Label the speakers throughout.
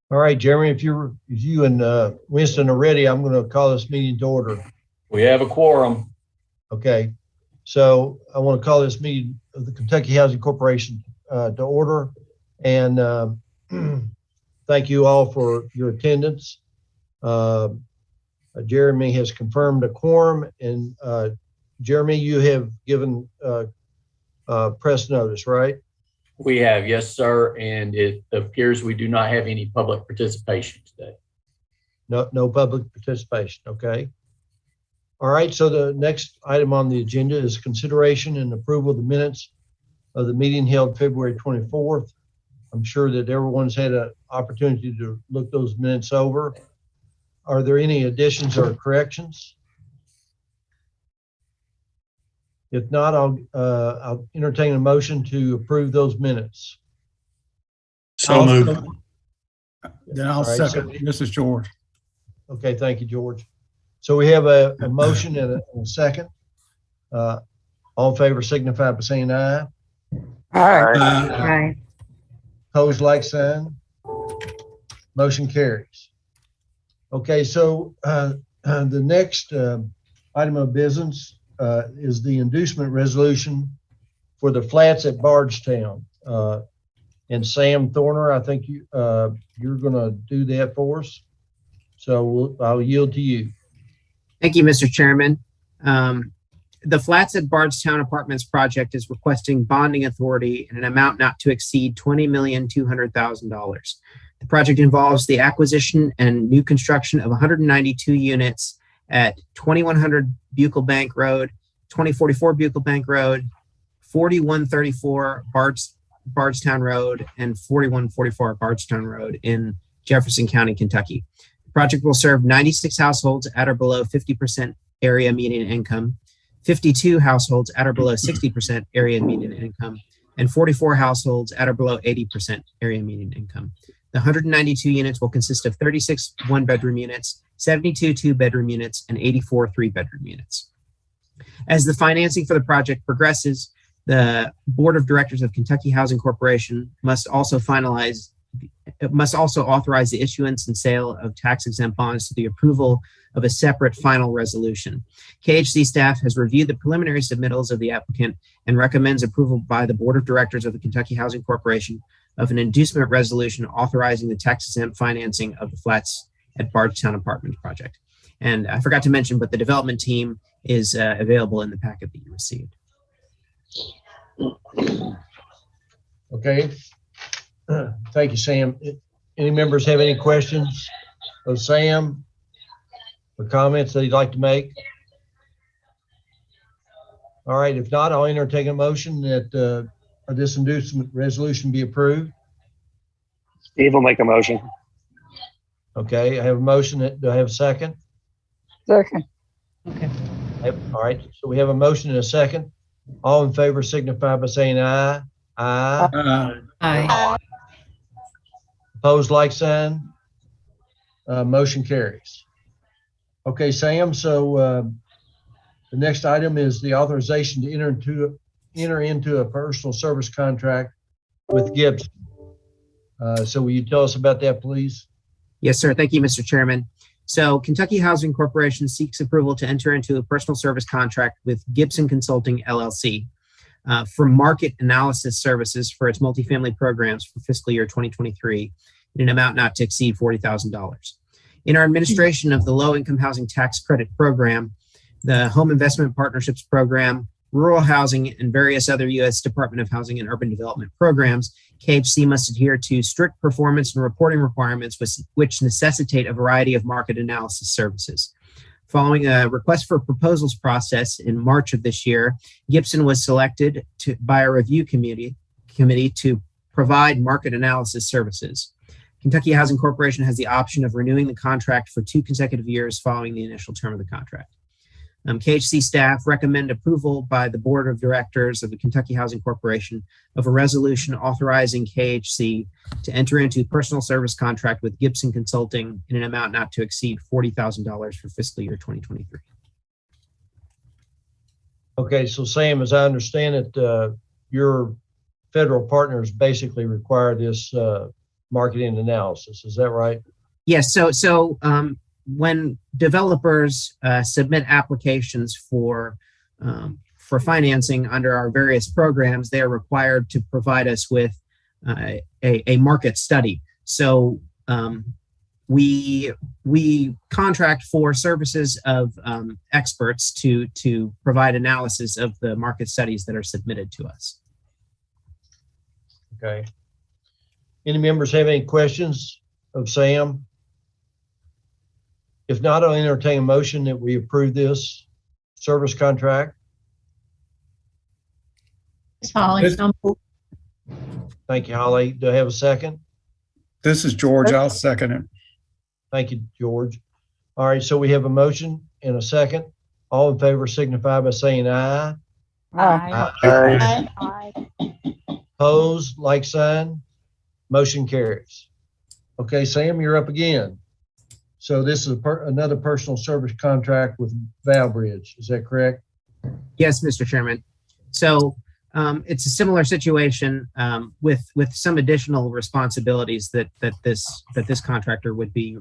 Speaker 1: All right, Jeremy, if you and Winston are ready, I'm going to call this meeting to order.
Speaker 2: We have a quorum.
Speaker 1: Okay, so I want to call this meeting of the Kentucky Housing Corporation to order, and thank you all for your attendance. Jeremy has confirmed a quorum, and Jeremy, you have given press notice, right?
Speaker 2: We have, yes, sir. And it appears we do not have any public participation today.
Speaker 1: No public participation. Okay. All right. So the next item on the agenda is consideration and approval of the minutes of the meeting held February 24th. I'm sure that everyone's had an opportunity to look those minutes over. Are there any additions or corrections? If not, I'll entertain a motion to approve those minutes.
Speaker 3: So moved.
Speaker 4: Then I'll second. This is George.
Speaker 1: Okay, thank you, George. So we have a motion and a second. All in favor signify by saying aye.
Speaker 5: Aye.
Speaker 1: Opposed, like sign. Motion carries. Okay, so the next item of business is the inducement resolution for the flats at Bardstown. And Sam Thorner, I think you're going to do that for us. So I'll yield to you.
Speaker 5: Thank you, Mr. Chairman. The Flats at Bardstown Apartments project is requesting bonding authority in an amount not to exceed $20,200,000. The project involves the acquisition and new construction of 192 units at 2100 Buckel Bank Road, 2044 Buckel Bank Road, 4134 Bardstown Road, and 4144 Bardstown Road in Jefferson County, Kentucky. The project will serve 96 households at or below 50% area median income, 52 households at or below 60% area median income, and 44 households at or below 80% area median income. The 192 units will consist of 36 one-bedroom units, 72 two-bedroom units, and 84 three-bedroom units. As the financing for the project progresses, the Board of Directors of Kentucky Housing Corporation must also authorize the issuance and sale of tax-exempt bonds to the approval of a separate final resolution. KHC staff has reviewed the preliminary submittals of the applicant and recommends approval by the Board of Directors of the Kentucky Housing Corporation of an inducement resolution authorizing the tax-exempt financing of the Flats at Bardstown Apartments project. And I forgot to mention, but the development team is available in the packet that you received.
Speaker 1: Okay. Thank you, Sam. Any members have any questions of Sam or comments that he'd like to make? All right. If not, I'll entertain a motion that this inducement resolution be approved.
Speaker 3: Steve will make a motion.
Speaker 1: Okay. I have a motion. Do I have a second?
Speaker 6: Second.
Speaker 5: Okay.
Speaker 1: All right. So we have a motion and a second. All in favor signify by saying aye. Aye.
Speaker 6: Aye.
Speaker 1: Opposed, like sign. Motion carries. Okay, Sam. So the next item is the authorization to enter into a personal service contract with Gibson. So will you tell us about that, please?
Speaker 5: Yes, sir. Thank you, Mr. Chairman. So Kentucky Housing Corporation seeks approval to enter into a personal service contract with Gibson Consulting, LLC, for market analysis services for its multifamily programs for fiscal year 2023 in an amount not to exceed $40,000. In our administration of the Low-Income Housing Tax Credit Program, the Home Investment Partnerships Program, rural housing, and various other U.S. Department of Housing and Urban Development programs, KHC must adhere to strict performance and reporting requirements which necessitate a variety of market analysis services. Following a request for proposals process in March of this year, Gibson was selected by a review committee to provide market analysis services. Kentucky Housing Corporation has the option of renewing the contract for 2 consecutive years following the initial term of the contract. KHC staff recommend approval by the Board of Directors of the Kentucky Housing Corporation of a resolution authorizing KHC to enter into a personal service contract with Gibson Consulting in an amount not to exceed $40,000 for fiscal year 2023.
Speaker 1: Okay, so Sam, as I understand it, your federal partners basically require this marketing analysis. Is that right?
Speaker 5: Yes. So when developers submit applications for financing under our various programs, they are required to provide us with a market study. So we contract for services of experts to provide analysis of the market studies that are submitted to us.
Speaker 1: Okay. Any members have any questions of Sam? If not, I'll entertain a motion that we approve this service contract.
Speaker 7: Holly.
Speaker 1: Thank you, Holly. Do I have a second?
Speaker 4: This is George. I'll second it.
Speaker 1: Thank you, George. All right, so we have a motion and a second. All in favor signify by saying aye.
Speaker 6: Aye.
Speaker 1: Opposed, like sign. Motion carries. Okay, Sam, you're up again. So this is another personal service contract with Valbridge. Is that correct?
Speaker 5: Yes, Mr. Chairman. So it's a similar situation with some additional responsibilities that this contractor would be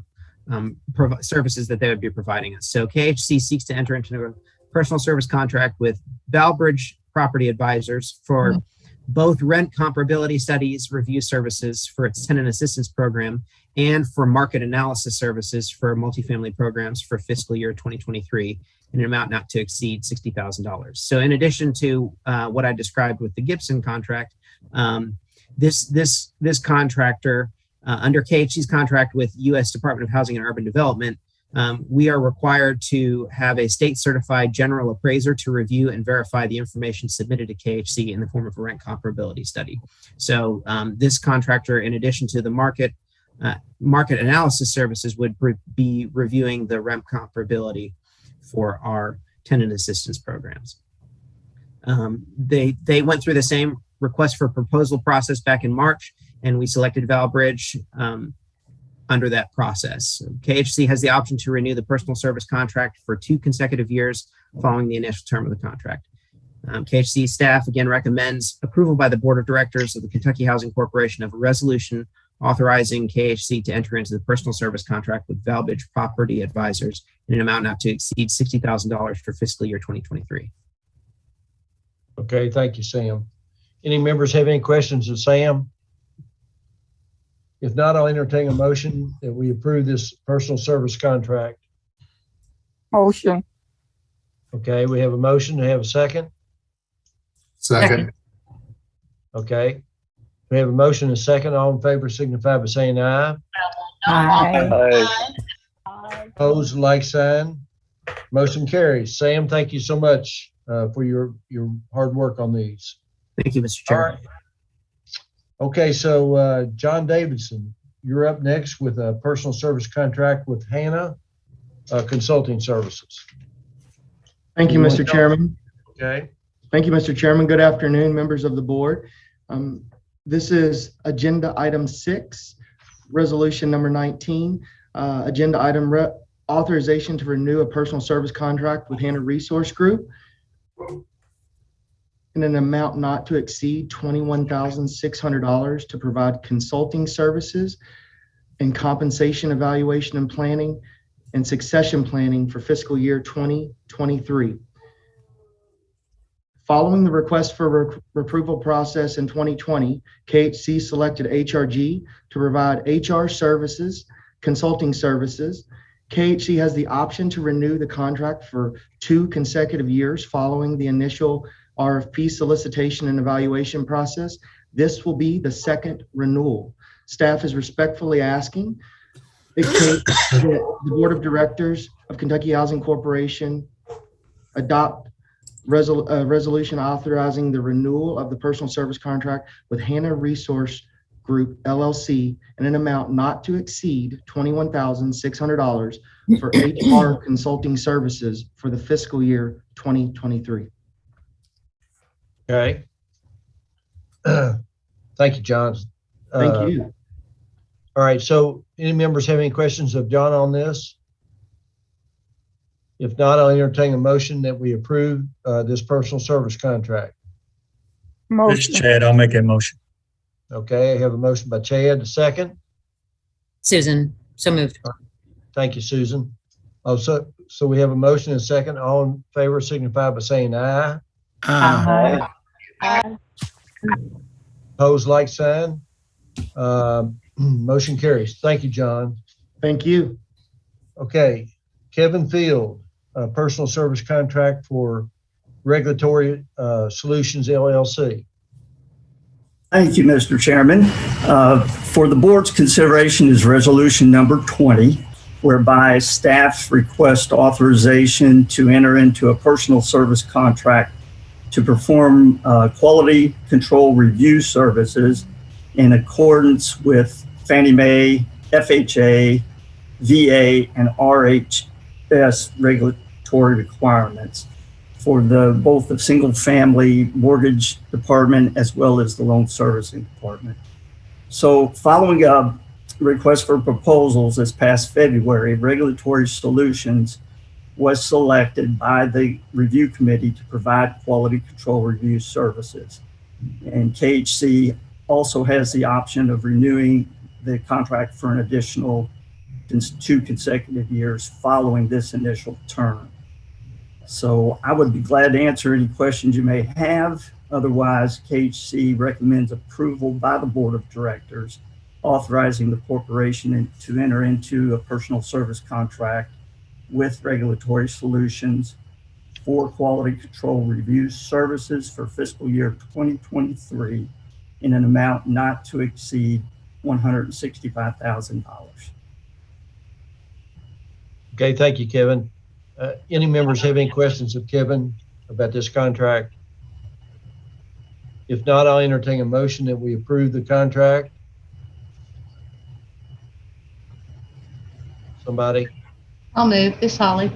Speaker 5: services that they would be providing us. So KHC seeks to enter into a personal service contract with Valbridge Property Advisors for both rent comparability studies review services for its tenant assistance program and for market analysis services for multifamily programs for fiscal year 2023 in an amount not to exceed $60,000. So in addition to what I described with the Gibson contract, this contractor under KHC's contract with U.S. Department of Housing and Urban Development, we are required to have a state certified general appraiser to review and verify the information submitted to KHC in the form of a rent comparability study. So this contractor, in addition to the market analysis services, would be reviewing the rent comparability for our tenant assistance programs. They went through the same request for proposal process back in March, and we selected Valbridge under that process. KHC has the option to renew the personal service contract for 2 consecutive years following the initial term of the contract. KHC staff again recommends approval by the Board of Directors of the Kentucky Housing Corporation of a resolution authorizing KHC to enter into the personal service contract with Valbridge Property Advisors in an amount not to exceed $60,000 for fiscal year 2023.
Speaker 1: Okay, thank you, Sam. Any members have any questions of Sam? If not, I'll entertain a motion that we approve this personal service contract.
Speaker 6: Motion.
Speaker 1: Okay, we have a motion. Do we have a second?
Speaker 8: Second.
Speaker 1: Okay. We have a motion and a second. All in favor signify by saying aye.
Speaker 6: Aye.
Speaker 1: Opposed, like sign. Motion carries. Sam, thank you so much for your hard work on these.
Speaker 5: Thank you, Mr. Chairman.
Speaker 1: All right. Okay, so John Davidson, you're up next with a personal service contract with Hannah Consulting Services.
Speaker 9: Thank you, Mr. Chairman.
Speaker 1: Okay.
Speaker 9: Thank you, Mr. Chairman. Good afternoon, members of the board. This is agenda item 6, resolution number 19, agenda item authorization to renew a personal service contract with Hannah Resource Group in an amount not to exceed $21,600 to provide consulting services and compensation evaluation and planning and succession planning for fiscal year 2023. Following the request for approval process in 2020, KHC selected HRG to provide HR services, consulting services. KHC has the option to renew the contract for 2 consecutive years following the initial RFP solicitation and evaluation process. This will be the 2nd renewal. Staff is respectfully asking that the Board of Directors of Kentucky Housing Corporation adopt resolution authorizing the renewal of the personal service contract with Hannah Resource Group, LLC, in an amount not to exceed $21,600 for HR consulting services for the fiscal year 2023.
Speaker 1: Okay. Thank you, John.
Speaker 9: Thank you.
Speaker 1: All right, so any members have any questions of John on this? If not, I'll entertain a motion that we approve this personal service contract.
Speaker 6: Motion.
Speaker 8: Chad, I'll make that motion.
Speaker 1: Okay, I have a motion by Chad, a second.
Speaker 7: Susan, so moved.
Speaker 1: Thank you, Susan. Oh, so we have a motion and a second. All in favor signify by saying aye.
Speaker 4: Aye.
Speaker 1: Opposed, like sign. Motion carries. Thank you, John.
Speaker 9: Thank you.
Speaker 1: Okay, Kevin Field, personal service contract for Regulatory Solutions LLC.
Speaker 10: Thank you, Mr. Chairman. For the board's consideration is resolution number 20, whereby staff request authorization to enter into a personal service contract to perform quality control review services in accordance with Fannie Mae, FHA, VA, and RHS regulatory requirements for both the single family mortgage department as well as the loan servicing department. So following a request for proposals this past February, Regulatory Solutions was selected by the review committee to provide quality control review services. And KHC also has the option of renewing the contract for an additional 2 consecutive years following this initial term. So I would be glad to answer any questions you may have. Otherwise, KHC recommends approval by the board of directors, authorizing the corporation to enter into a personal service contract with Regulatory Solutions for quality control review services for fiscal year 2023 in an amount not to exceed $165,000.
Speaker 1: Okay, thank you, Kevin. Any members have any questions of Kevin about this contract? If not, I'll entertain a motion that we approve the contract. Somebody?
Speaker 11: I'll move. This Holly.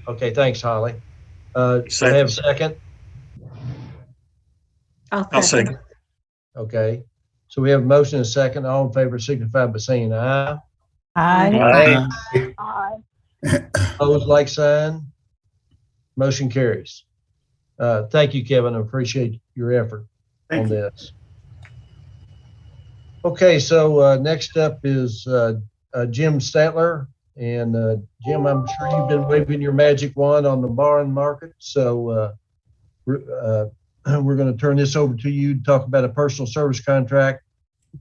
Speaker 1: Okay, thanks, Holly. Do I have a second?
Speaker 3: I'll second.
Speaker 1: Okay, so we have a motion and a second. All in favor signify by saying aye.
Speaker 6: Aye.
Speaker 1: Opposed, like sign. Motion carries. Thank you, Kevin. I appreciate your effort on this. Okay, so next up is Jim Statler. And Jim, I'm sure you've been waving your magic wand on the barn market. So we're going to turn this over to you to talk about a personal service contract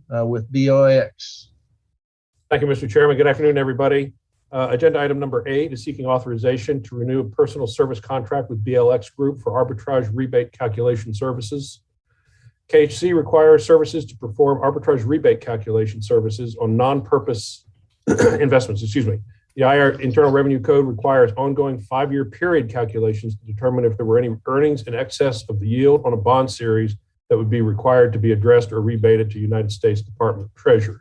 Speaker 1: with BOX.
Speaker 12: Thank you, Mr. Chairman. Good afternoon, everybody. Agenda item number 8 is seeking authorization to renew a personal service contract with BLX Group for arbitrage rebate calculation services. KHC requires services to perform arbitrage rebate calculation services on non-purpose investments, The Internal Revenue Code requires ongoing 5-year period calculations to determine if there were any earnings in excess of the yield on a bond series that would be required to be addressed or rebated to United States Department of Treasury.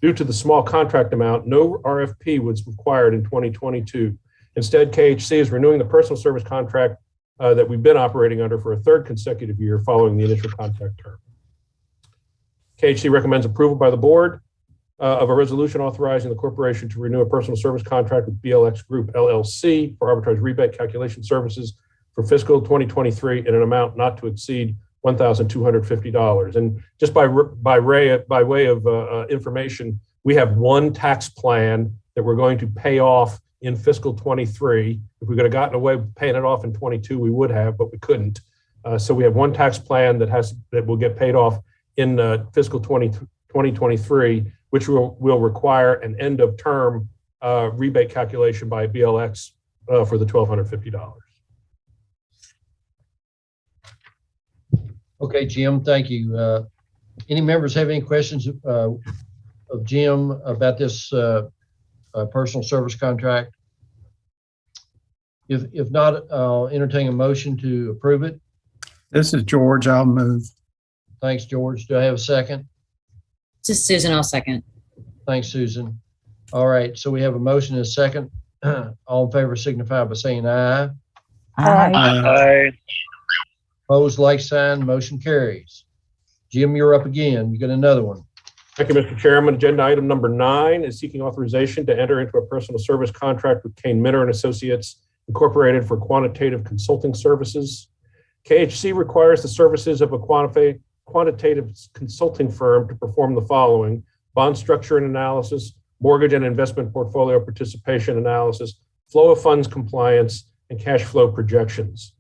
Speaker 12: Due to the small contract amount, no RFP was required in 2022. Instead, KHC is renewing the personal service contract that we've been operating under for a 3rd consecutive year following the initial contract term. KHC recommends approval by the board of a resolution authorizing the corporation to renew a personal service contract with BLX Group LLC for arbitrage rebate calculation services for fiscal 2023 in an amount not to exceed $1,250. And just by way of information, we have one tax plan that we're going to pay off in fiscal 23. If we could have gotten away with paying it off in 22, we would have, but we couldn't. So we have one tax plan that will get paid off in fiscal 2023, which will require an end of term rebate calculation by BLX for the $1,250.
Speaker 1: Okay, Jim, thank you. Any members have any questions of Jim about this personal service contract? If not, I'll entertain a motion to approve it.
Speaker 4: This is George. I'll move.
Speaker 1: Thanks, George. Do I have a second?
Speaker 7: This is Susan, I'll second.
Speaker 1: Thanks, Susan. All right, so we have a motion and a second. All in favor signify by saying aye.
Speaker 3: Aye.
Speaker 1: Opposed, like sign, motion carries. Jim, you're up again. You got another one.
Speaker 12: Thank you, Mr. Chairman. Agenda item number 9 is seeking authorization to enter into a personal service contract with Kane and Associates Incorporated for quantitative consulting services. KHC requires the services of a Quantitative consulting firm to perform the following: bond structure and analysis, mortgage and investment portfolio participation analysis, flow of funds compliance, and cash flow projections.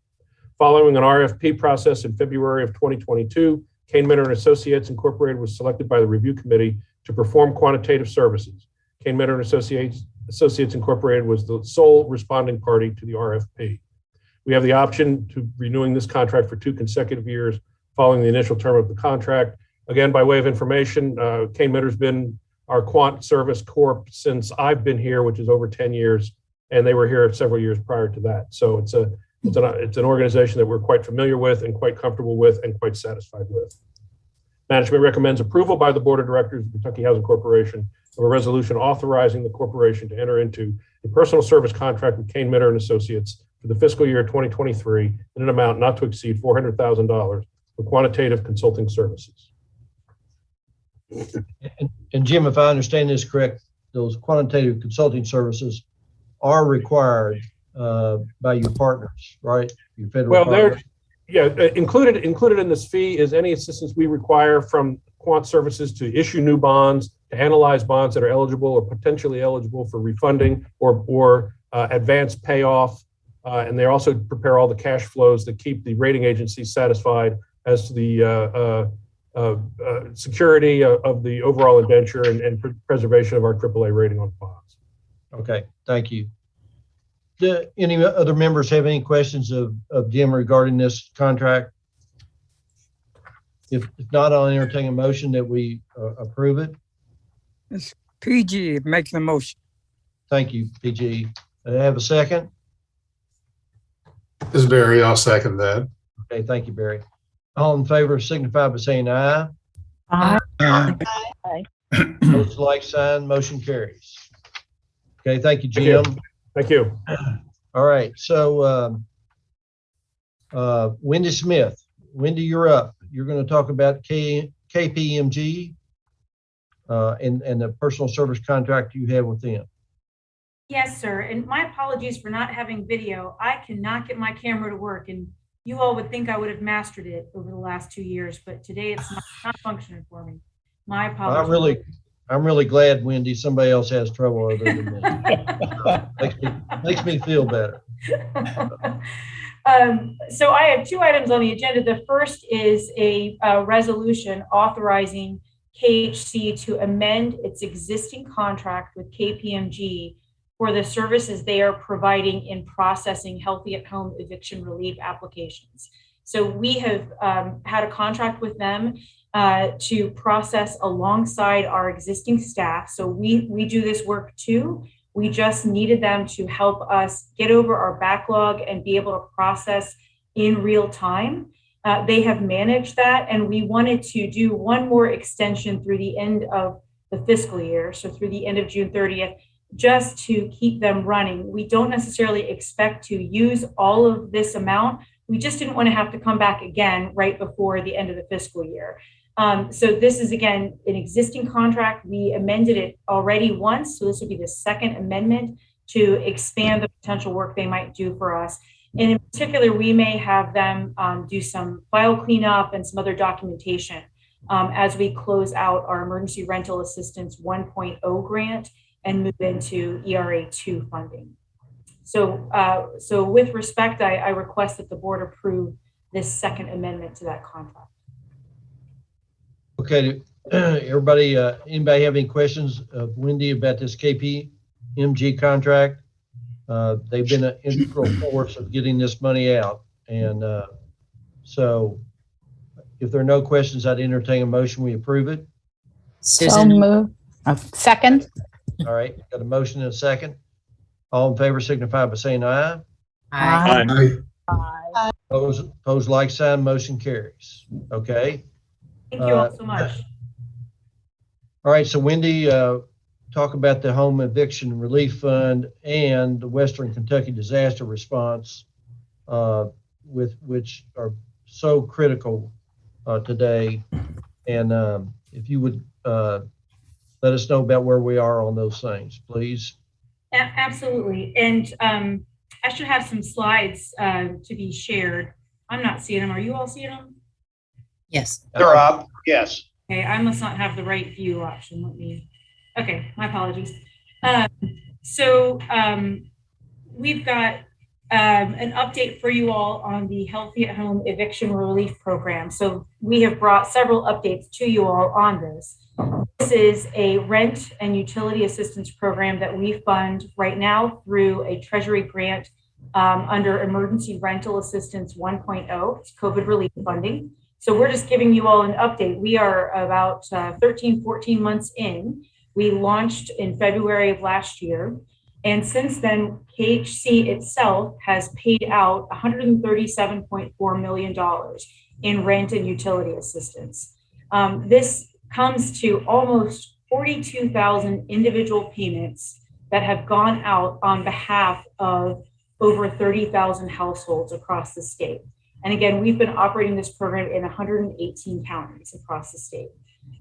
Speaker 12: Following an RFP process in February of 2022, Kane Minter & Associates Incorporated was selected by the review committee to perform quantitative services. Kane Minter & Associates Incorporated was the sole responding party to the RFP. We have the option to renewing this contract for 2 consecutive years following the initial term of the contract. Again, by way of information, Kane Minter's been our quant service corp since I've been here, which is over 10 years, and they were here several years prior to that. So it's an organization that we're quite familiar with and quite comfortable with and quite satisfied with. Management recommends approval by the Board of Directors of Kentucky Housing Corporation of a resolution authorizing the corporation to enter into a personal service contract with Kane Minter & Associates for the fiscal year 2023 in an amount not to exceed $400,000 for quantitative consulting services.
Speaker 1: And Jim, if I understand this correct, those quantitative consulting services are required by your partners, right? Your federal partners.
Speaker 12: Included in this fee is any assistance we require from quant services to issue new bonds, to analyze bonds that are eligible or potentially eligible for refunding or advanced payoff. And they also prepare all the cash flows that keep the rating agencies satisfied as to the security of the overall indenture and preservation of our AAA rating on bonds.
Speaker 1: Okay, thank you. Do any other members have any questions of Jim regarding this contract? If not, I'll entertain a motion that we approve it.
Speaker 13: It's PG making the motion.
Speaker 1: Thank you, PG. I have a second.
Speaker 8: This is Barry. I'll second that.
Speaker 1: Okay, thank you, Barry. All in favor signify by saying aye.
Speaker 6: Aye.
Speaker 1: Opposed, like sign, motion carries. Okay, thank you, Jim.
Speaker 12: Thank you.
Speaker 1: All right, so Wendy Smith. Wendy, you're up. You're going to talk about Kpmg and the personal service contract you have with them.
Speaker 14: Yes, sir. And my apologies for not having video. I cannot get my camera to work, and you all would think I would have mastered it over the last 2 years, but today it's not functioning for me. My apologies.
Speaker 1: I'm really glad, Wendy, somebody else has trouble other than me. Makes me feel better.
Speaker 14: So I have 2 items on the agenda. The first is a resolution authorizing KHC to amend its existing contract with Kpmg for the services they are providing in processing healthy at home eviction relief applications. So we have had a contract with them to process alongside our existing staff. So we do this work too. We just needed them to help us get over our backlog and be able to process in real time. They have managed that, and we wanted to do one more extension through the end of the fiscal year, so through the end of June 30th, just to keep them running. We don't necessarily expect to use all of this amount. We just didn't want to have to come back again right before the end of the fiscal year. So this is, again, an existing contract. We amended it already once, so this would be the second amendment to expand the potential work they might do for us. And in particular, we may have them do some file cleanup and some other documentation as we close out our Emergency Rental Assistance 1.0 grant and move into ERA 2 funding. So, with respect, I request that the board approve this second amendment to that contract.
Speaker 1: Okay, everybody, anybody have any questions of Wendy about this Kpmg contract? They've been an integral force of getting this money out. And so if there are no questions, I'd entertain a motion. We approve it.
Speaker 6: So moved. Second.
Speaker 1: All right, got a motion and a second. All in favor signify by saying aye.
Speaker 6: Aye.
Speaker 8: Aye.
Speaker 1: Opposed, like sign, motion carries. Okay.
Speaker 14: Thank you all so much.
Speaker 1: All right, so Wendy, talk about the Home Eviction Relief Fund and the Western Kentucky Disaster Response, which are so critical today. And if you would let us know about where we are on those things, please.
Speaker 14: Absolutely. And I should have some slides to be shared. I'm not seeing them. Are you all seeing them?
Speaker 7: Yes.
Speaker 1: Rob? Yes.
Speaker 14: Okay, I must not have the right view option. Okay, my apologies. We've got an update for you all on the Healthy at Home Eviction Relief Program. So we have brought several updates to you all on this. This is a rent and utility assistance program that we fund right now through a Treasury grant under Emergency Rental Assistance 1.0. It's COVID relief funding. So we're just giving you all an update. We are about 13, 14 months in. We launched in February of last year. And since then, KHC itself has paid out $137.4 million in rent and utility assistance. This comes to almost 42,000 individual payments that have gone out on behalf of over 30,000 households across the state. And again, we've been operating this program in 118 counties across the state.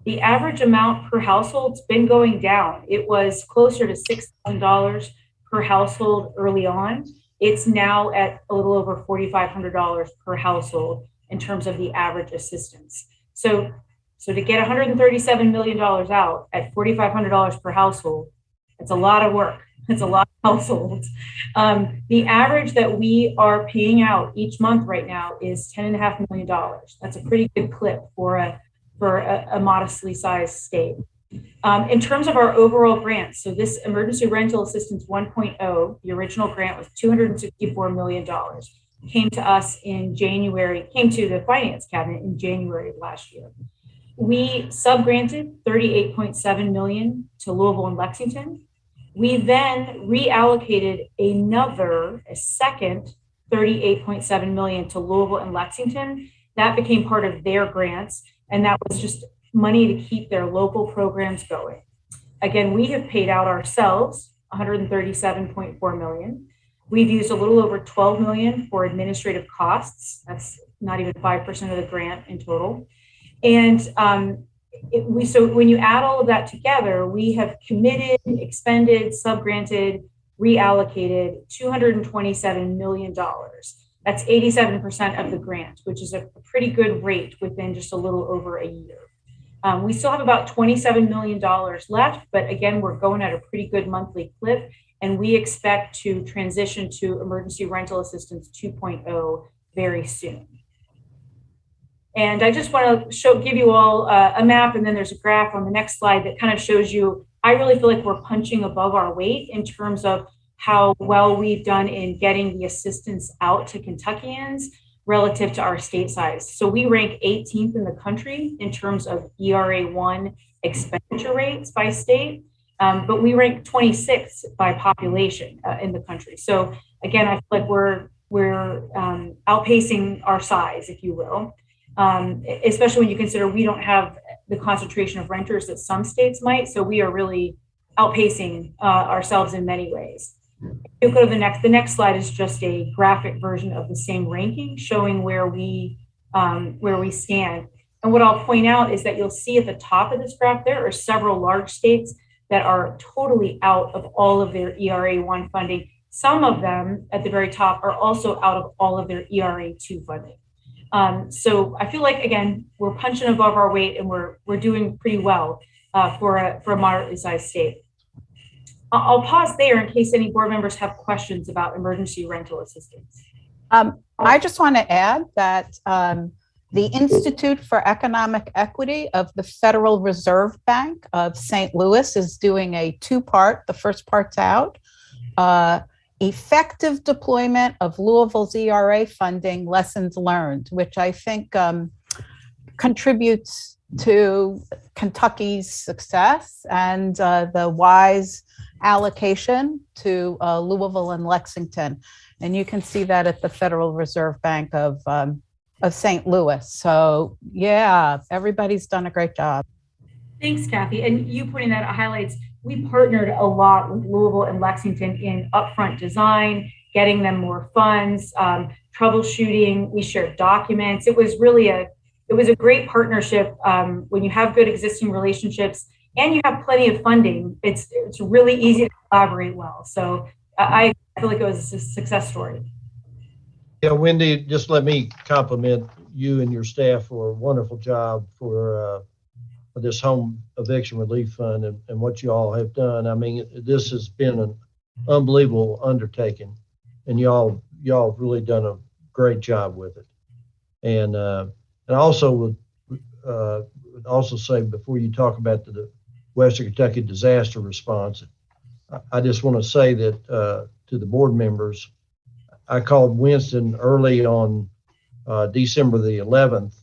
Speaker 14: The average amount per household's been going down. It was closer to $6,000 per household early on. It's now at a little over $4,500 per household in terms of the average assistance. So to get $137 million out at $4,500 per household, it's a lot of work. It's a lot of households. The average that we are paying out each month right now is $10.5 million. That's a pretty good clip for a modestly sized state. In terms of our overall grants, so this Emergency Rental Assistance 1.0, the original grant was $264 million, came to us in January, came to the Finance Cabinet in January of last year. We subgranted $38.7 million to Louisville and Lexington. We then reallocated a second $38.7 million to Louisville and Lexington. That became part of their grants, and that was just money to keep their local programs going. Again, we have paid out ourselves $137.4 million. We've used a little over $12 million for administrative costs. That's not even 5% of the grant in total. And so when you add all of that together, we have committed, expended, subgranted, reallocated $227 million. That's 87% of the grant, which is a pretty good rate within just a little over a year. We still have about $27 million left, but again, we're going at a pretty good monthly clip, and we expect to transition to Emergency Rental Assistance 2.0 very soon. And I just want to give you all a map, and then there's a graph on the next slide that kind of shows you, I really feel like we're punching above our weight in terms of how well we've done in getting the assistance out to Kentuckians relative to our state size. So we rank 18th in the country in terms of ERA1 expenditure rates by state, but we rank 26th by population in the country. So again, I feel like we're outpacing our size, if you will. Especially when you consider we don't have the concentration of renters that some states might. So we are really outpacing ourselves in many ways. If you go to the next slide is just a graphic version of the same ranking showing where we stand. And what I'll point out is that you'll see at the top of this graph, there are several large states that are totally out of all of their ERA1 funding. Some of them at the very top are also out of all of their ERA2 funding. So I feel like, again, we're punching above our weight and we're doing pretty well for a moderately sized state. I'll pause there in case any board members have questions about emergency rental assistance.
Speaker 6: I just want to add that the Institute for Economic Equity of the Federal Reserve Bank of St. Louis is doing a two-part. The first part's out. Effective deployment of Louisville's ERA funding, lessons learned, which I think contributes to Kentucky's success and the wise allocation to Louisville and Lexington. And you can see that at the Federal Reserve Bank of St. Louis. So yeah, everybody's done a great job.
Speaker 14: Thanks, Kathy. And you pointing that out highlights, we partnered a lot with Louisville and Lexington in upfront design, getting them more funds, troubleshooting. We shared documents. It was a great partnership. When you have good existing relationships and you have plenty of funding, it's really easy to collaborate well. So I feel like it was a success story.
Speaker 1: Yeah, Wendy, just let me compliment you and your staff for a wonderful job for this home eviction relief fund and what you all have done. I mean, this has been an unbelievable undertaking, and y'all really done a great job with it. And I also would also say, before you talk about the Western Kentucky disaster response, I just want to say that to the board members, I called Winston early on December the 11th,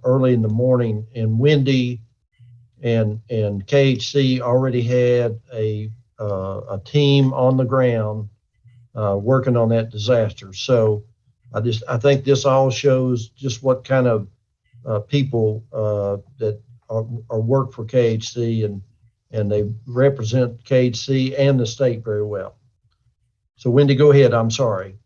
Speaker 1: early in the morning, and Wendy and KHC already had a team on the ground working on that disaster. So I think this all shows just what kind of people that are work for KHC, and they represent KHC and the state very well. So Wendy, go ahead. I'm sorry.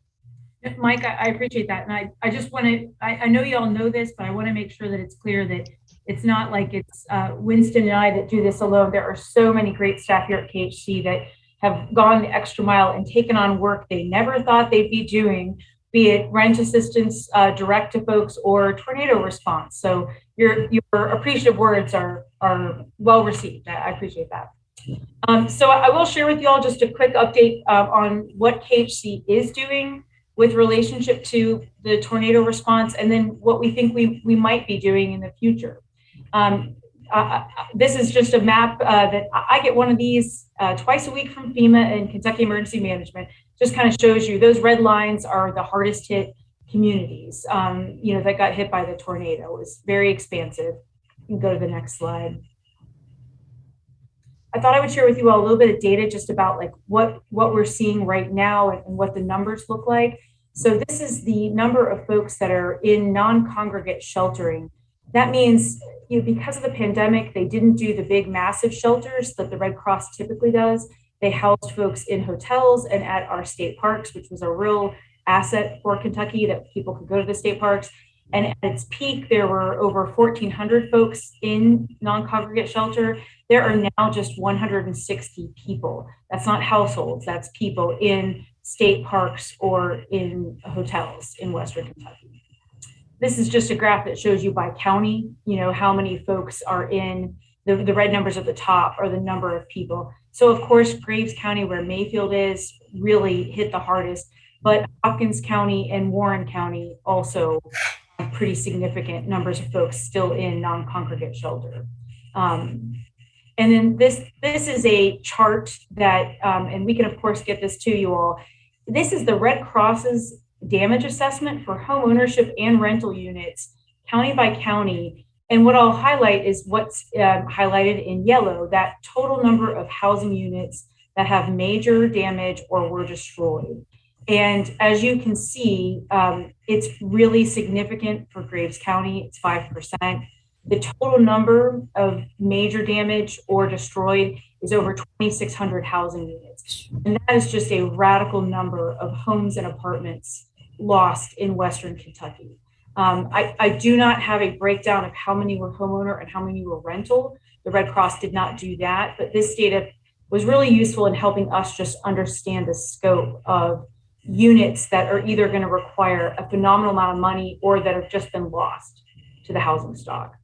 Speaker 14: Mike, I appreciate that. And I just want to, I know you all know this, but I want to make sure that it's clear that it's not like it's Winston and I that do this alone. There are so many great staff here at KHC that have gone the extra mile and taken on work they never thought they'd be doing, be it rent assistance direct to folks or tornado response. So your appreciative words are well received. I appreciate that. So I will share with you all just a quick update on what KHC is doing with relationship to the tornado response, and then what we think we might be doing in the future. This is just a map that I get one of these twice a week from FEMA and Kentucky Emergency Management. Just kind of shows you those red lines are the hardest hit communities, that got hit by the tornado. It was very expansive. You can go to the next slide. I thought I would share with you all a little bit of data just about like what we're seeing right now and what the numbers look like. So this is the number of folks that are in non-congregate sheltering. That means, because of the pandemic, they didn't do the big massive shelters that the Red Cross typically does. They housed folks in hotels and at our state parks, which was a real asset for Kentucky, that people could go to the state parks. And at its peak, there were over 1,400 folks in non-congregate shelter. There are now just 160 people. That's not households, that's people in state parks or in hotels in Western Kentucky. This is just a graph that shows you by county, how many folks are in the red numbers at the top are the number of people. So of course, Graves County, where Mayfield is, really hit the hardest, but Hopkins County and Warren County also have pretty significant numbers of folks still in non-congregate shelter. And then this is a chart that, and we can of course get this to you all. This is the Red Cross's damage assessment for home ownership and rental units, county by county. And what I'll highlight is what's highlighted in yellow, that total number of housing units that have major damage or were destroyed. And as you can see, it's really significant for Graves County, it's 5%. The total number of major damage or destroyed is over 2,600 housing units. And that is just a radical number of homes and apartments lost in Western Kentucky. I do not have a breakdown of how many were homeowner and how many were rental. The Red Cross did not do that, but this data was really useful in helping us just understand the scope of units that are either going to require a phenomenal amount of money or that have just been lost to the housing stock.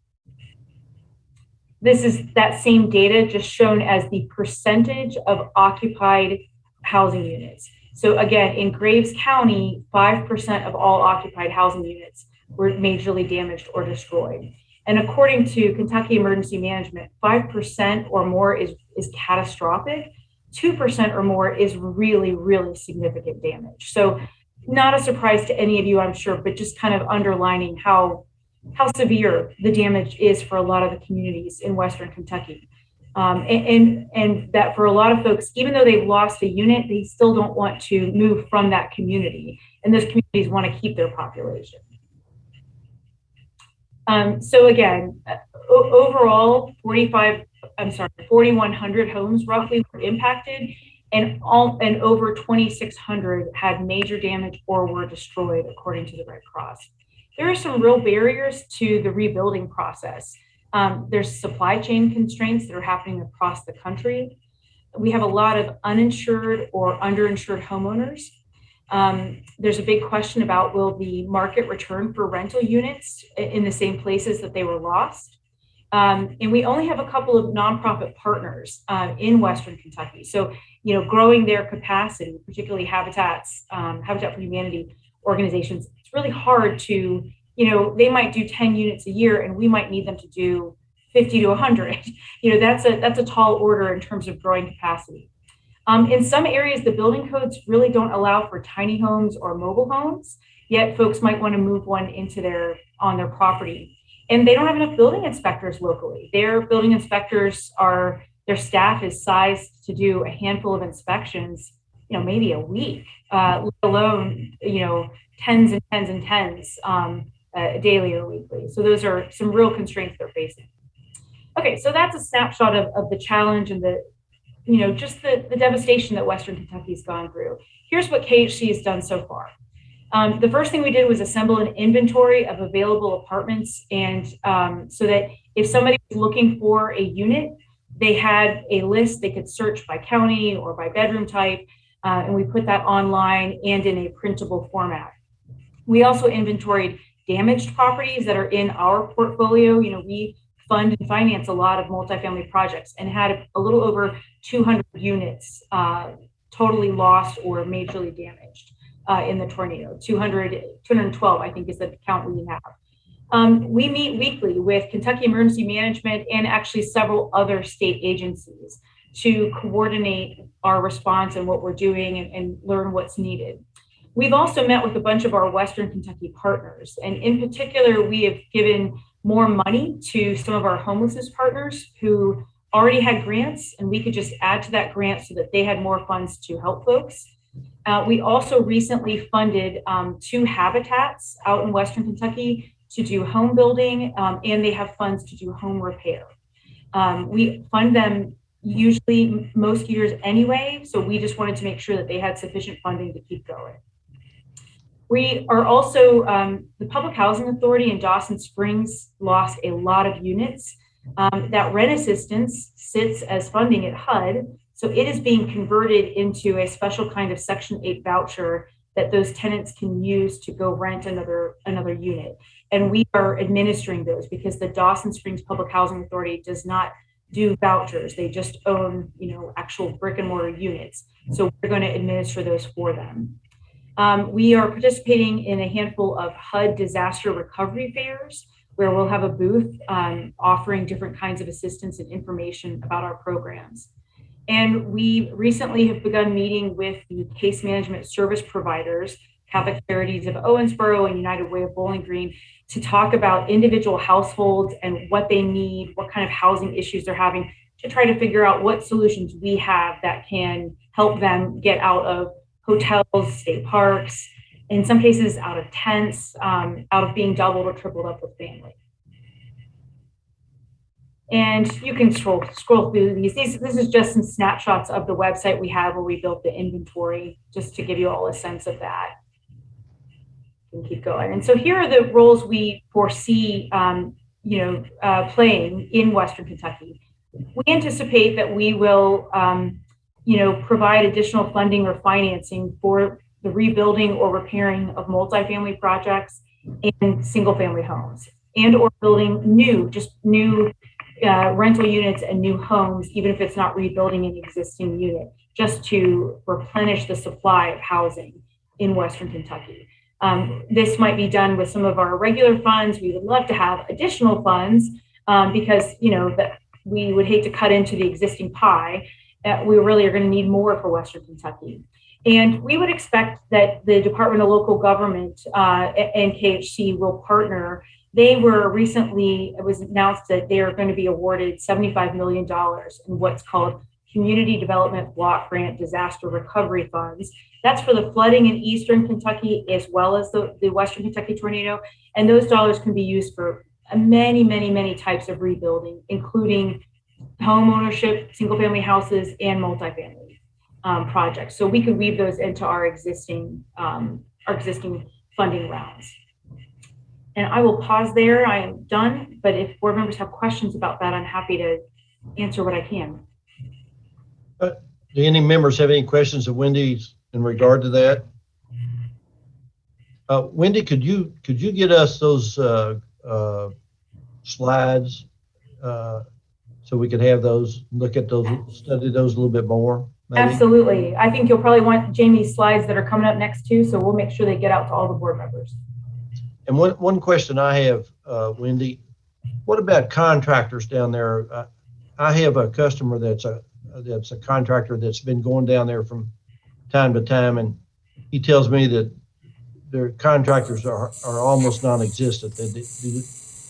Speaker 14: This is that same data just shown as the percentage of occupied housing units. So again, in Graves County, 5% of all occupied housing units were majorly damaged or destroyed. And according to Kentucky Emergency Management, 5% or more is catastrophic. 2% or more is really, really significant damage. So not a surprise to any of you, I'm sure, but just kind of underlining how severe the damage is for a lot of the communities in Western Kentucky. And that for a lot of folks, even though they've lost a unit, they still don't want to move from that community. And those communities want to keep their population. So again, overall, 4,100 homes roughly were impacted, and over 2,600 had major damage or were destroyed, according to the Red Cross. There are some real barriers to the rebuilding process. There's supply chain constraints that are happening across the country. We have a lot of uninsured or underinsured homeowners. There's a big question about will the market return for rental units in the same places that they were lost. And we only have a couple of nonprofit partners in Western Kentucky. So, growing their capacity, particularly Habitat for Humanity organizations, it's really hard to, they might do 10 units a year and we might need them to do 50 to 100. That's a tall order in terms of growing capacity. In some areas, the building codes really don't allow for tiny homes or mobile homes, yet folks might want to move one on their property. And they don't have enough building inspectors locally. Their building inspectors their staff is sized to do a handful of inspections, maybe a week, let alone, tens and tens and tens daily or weekly. So those are some real constraints they're facing. Okay, so that's a snapshot of the challenge and just the devastation that Western Kentucky's gone through. Here's what KHC has done so far. The first thing we did was assemble an inventory of available apartments, and so that if somebody was looking for a unit, they had a list they could search by county or by bedroom type, and we put that online and in a printable format. We also inventoried damaged properties that are in our portfolio. We fund and finance a lot of multifamily projects and had a little over 200 units totally lost or majorly damaged in the tornado. 212, I think, is the count we have. We meet weekly with Kentucky Emergency Management and actually several other state agencies to coordinate our response and what we're doing and learn what's needed. We've also met with a bunch of our Western Kentucky partners, and in particular, we have given more money to some of our homelessness partners who already had grants, and we could just add to that grant so that they had more funds to help folks. We also recently funded 2 habitats out in Western Kentucky to do home building, and they have funds to do home repair. We fund them usually most years anyway, so we just wanted to make sure that they had sufficient funding to keep going. We are also, the Public Housing Authority in Dawson Springs lost a lot of units. That rent assistance sits as funding at HUD, so it is being converted into a special kind of Section 8 voucher that those tenants can use to go rent another unit. And we are administering those because the Dawson Springs Public Housing Authority does not do vouchers. They just own, actual brick and mortar units. So we're going to administer those for them. We are participating in a handful of HUD disaster recovery fairs where we'll have a booth offering different kinds of assistance and information about our programs. And we recently have begun meeting with the case management service providers, Catholic Charities of Owensboro and United Way of Bowling Green, to talk about individual households and what they need, what kind of housing issues they're having, to try to figure out what solutions we have that can help them get out of hotels, state parks, in some cases out of tents, out of being doubled or tripled up with family. And you can scroll through these. This is just some snapshots of the website we have where we built the inventory, just to give you all a sense of that. You can keep going. And so here are the roles we foresee playing in Western Kentucky. We anticipate that we will provide additional funding or financing for the rebuilding or repairing of multifamily projects and single family homes, and or building new rental units and new homes, even if it's not rebuilding an existing unit, just to replenish the supply of housing in Western Kentucky. This might be done with some of our regular funds. We would love to have additional funds because that we would hate to cut into the existing pie. We really are going to need more for Western Kentucky. And we would expect that the Department of Local Government and KHC will partner. It was announced that they are going to be awarded $75 million in what's called Community Development Block Grant Disaster Recovery Funds. That's for the flooding in Eastern Kentucky as well as the Western Kentucky tornado. And those dollars can be used for many, many, many types of rebuilding, including home ownership, single family houses, and multifamily projects. So we could weave those into our existing funding rounds. And I will pause there. I am done. But if board members have questions about that, I'm happy to answer what I can.
Speaker 1: Do any members have any questions of Wendy in regard to that? Wendy, could you get us those slides so we could have those, look at those, study those a little bit more? Maybe?
Speaker 14: Absolutely. I think you'll probably want Jamie's slides that are coming up next too, so we'll make sure they get out to all the board members.
Speaker 1: And one question I have, Wendy, what about contractors down there? I have a customer that's a contractor that's been going down there from time to time, and he tells me that their contractors are almost non-existent.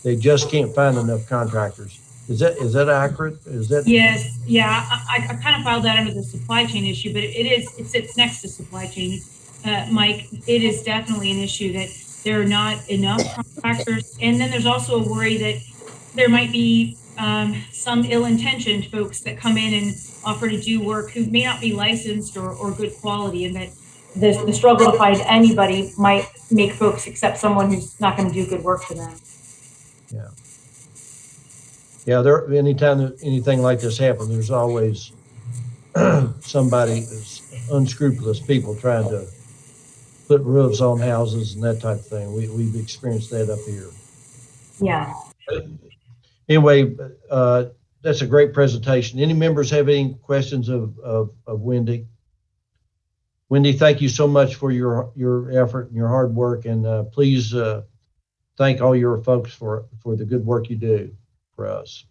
Speaker 1: They just can't find enough contractors. Is that accurate? Is that?
Speaker 14: Yes, yeah, I kind of filed that under the supply chain issue, but it sits next to supply chain. Mike, it is definitely an issue that there are not enough contractors. And then there's also a worry that there might be some ill-intentioned folks that come in and offer to do work who may not be licensed or good quality, and that the struggle to find anybody might make folks accept someone who's not going to do good work for them.
Speaker 1: Yeah. Yeah, anytime that anything like this happens, there's always somebody, unscrupulous people trying to put roofs on houses and that type of thing. We've experienced that up here.
Speaker 14: Yeah.
Speaker 1: Anyway, that's a great presentation. Any members have any questions of Wendy? Wendy, thank you so much for your effort and your hard work, and please thank all your folks for the good work you do for us.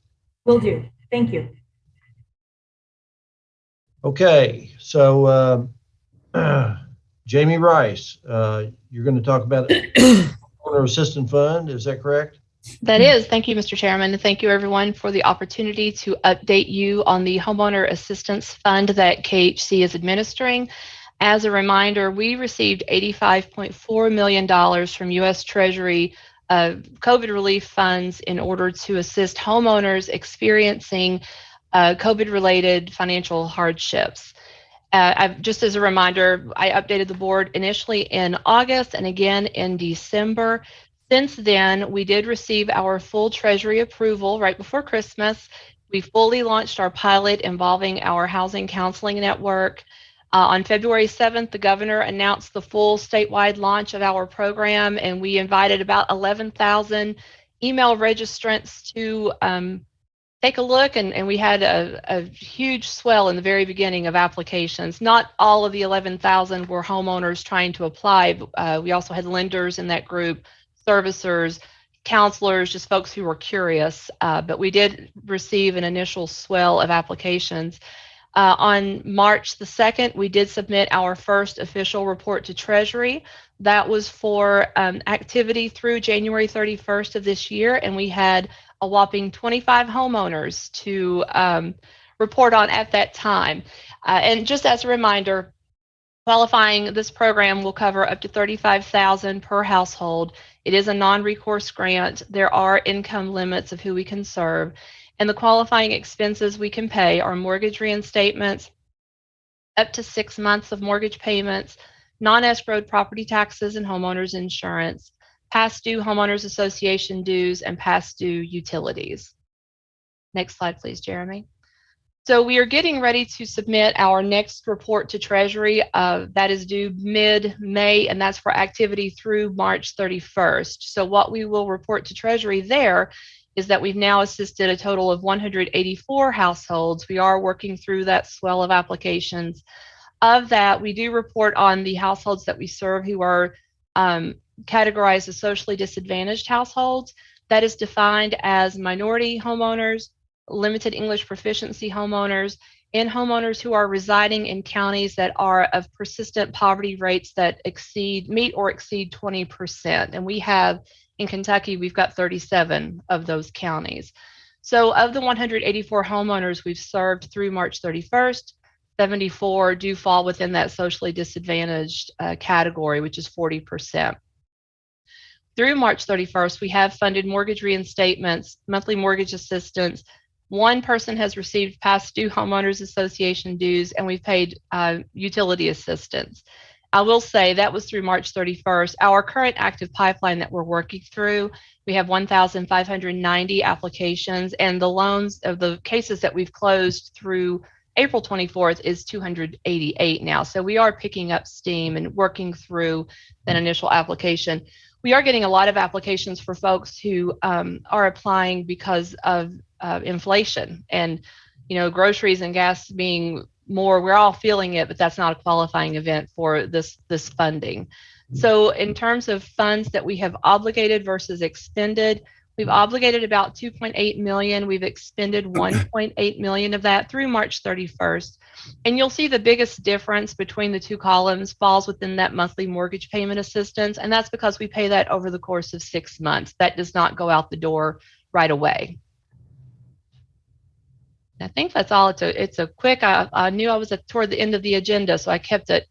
Speaker 14: Will do. Thank you.
Speaker 1: Okay, so Jamie Rice, you're going to talk about Homeowner Assistance Fund. Is that correct?
Speaker 15: That is. Thank you, Mr. Chairman, and thank you everyone for the opportunity to update you on the Homeowner Assistance Fund that KHC is administering. As a reminder, we received $85.4 million from U.S. Treasury COVID relief funds in order to assist homeowners experiencing COVID-related financial hardships. Just as a reminder, I updated the board initially in August and again in December. Since then, we did receive our full Treasury approval right before Christmas. We fully launched our pilot involving our housing counseling network. On February 7th, the governor announced the full statewide launch of our program, and we invited about 11,000 email registrants to take a look, and we had a huge swell in the very beginning of applications. Not all of the 11,000 were homeowners trying to apply, but we also had lenders in that group, servicers, counselors, just folks who were curious, but we did receive an initial swell of applications. On March the 2nd, we did submit our first official report to Treasury. That was for activity through January 31st of this year, and we had a whopping 25 homeowners to report on at that time. And just as a reminder, qualifying this program will cover up to $35,000 per household. It is a non-recourse grant. There are income limits of who we can serve. And the qualifying expenses we can pay are mortgage reinstatements, up to 6 months of mortgage payments, non-escrowed property taxes and homeowners insurance, past due homeowners association dues, and past due utilities. Next slide, please, Jeremy. So we are getting ready to submit our next report to Treasury. That is due mid-May, and that's for activity through March 31st. So what we will report to Treasury there is that we've now assisted a total of 184 households. We are working through that swell of applications. Of that, we do report on the households that we serve who are categorized as socially disadvantaged households. That is defined as minority homeowners, limited English proficiency homeowners, and homeowners who are residing in counties that are of persistent poverty rates that meet or exceed 20%. And we have, in Kentucky, we've got 37 of those counties. So of the 184 homeowners we've served through March 31st, 74 do fall within that socially disadvantaged category, which is 40%. Through March 31st, we have funded mortgage reinstatements, monthly mortgage assistance. One person has received past due homeowners association dues, and we've paid utility assistance. I will say that was through March 31st. Our current active pipeline that we're working through, we have 1,590 applications, and the loans of the cases that we've closed through April 24th is 288 now. So we are picking up steam and working through that initial application. We are getting a lot of applications for folks who are applying because of inflation and, groceries and gas being more, we're all feeling it, but that's not a qualifying event for this funding. So in terms of funds that we have obligated versus expended, we've obligated about 2.8 million. We've expended 1.8 million of that through March 31st. And you'll see the biggest difference between the two columns falls within that monthly mortgage payment assistance. And that's because we pay that over the course of 6 months. That does not go out the door right away. I think that's all. It's a quick, I knew I was toward the end of the agenda, so I kept it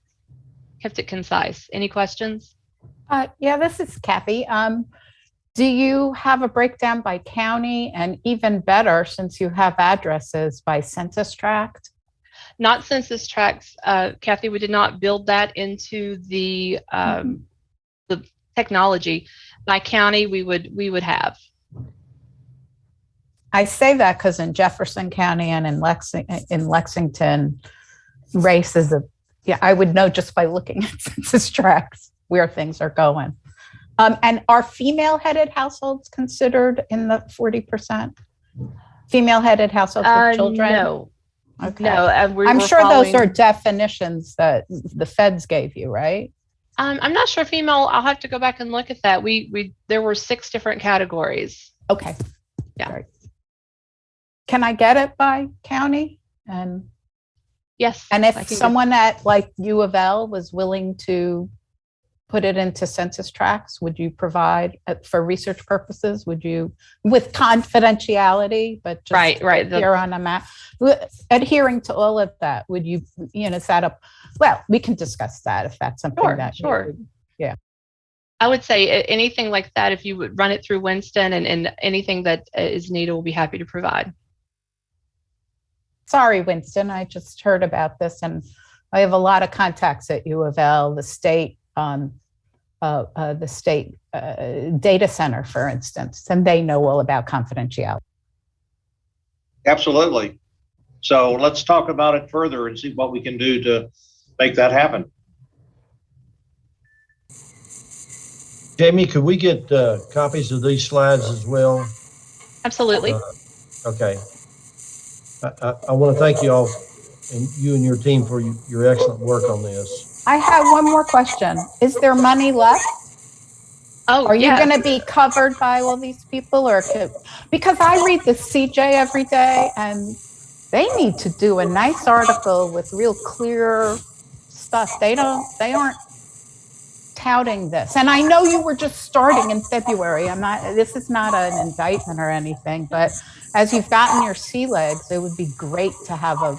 Speaker 15: concise. Any questions?
Speaker 6: Yeah, this is Kathy. Do you have a breakdown by county, and even better, since you have addresses, by census tract?
Speaker 15: Not census tracts, Kathy. We did not build that into the technology. By county, we would have.
Speaker 6: I say that because in Jefferson County and in Lexington, race is I would know just by looking at census tracts where things are going. And are female-headed households considered in the 40%? Female-headed households with children?
Speaker 15: No.
Speaker 6: Okay.
Speaker 15: No.
Speaker 6: I'm sure those are definitions that the feds gave you, right?
Speaker 15: I'm not sure female. I'll have to go back and look at that. There were 6 different categories.
Speaker 6: Okay.
Speaker 15: Yeah.
Speaker 6: Right. Can I get it by county? And
Speaker 15: yes.
Speaker 6: And if someone at like U of L was willing to put it into census tracts, would you provide for research purposes? Would you, with confidentiality, but just
Speaker 15: right
Speaker 6: here on a map, adhering to all of that? Would you, set up? Well, we can discuss that if that's something
Speaker 15: Sure.
Speaker 6: Yeah.
Speaker 15: I would say anything like that, if you would run it through Winston and anything that is needed, we'll be happy to provide.
Speaker 6: Sorry, Winston, I just heard about this, and I have a lot of contacts at U of L, the state data center, for instance, and they know all about confidentiality.
Speaker 16: Absolutely. So let's talk about it further and see what we can do to make that happen.
Speaker 1: Jamie, could we get copies of these slides as well?
Speaker 15: Absolutely.
Speaker 1: Okay. I want to thank you all and you and your team for your excellent work on this.
Speaker 6: I have one more question. Is there money left?
Speaker 15: Oh,
Speaker 6: are you going to be covered by all these people, or because I read the CJ every day and they need to do a nice article with real clear stuff. They aren't touting this. And I know you were just starting in February. This is not an indictment or anything, but as you've gotten your sea legs, it would be great to have a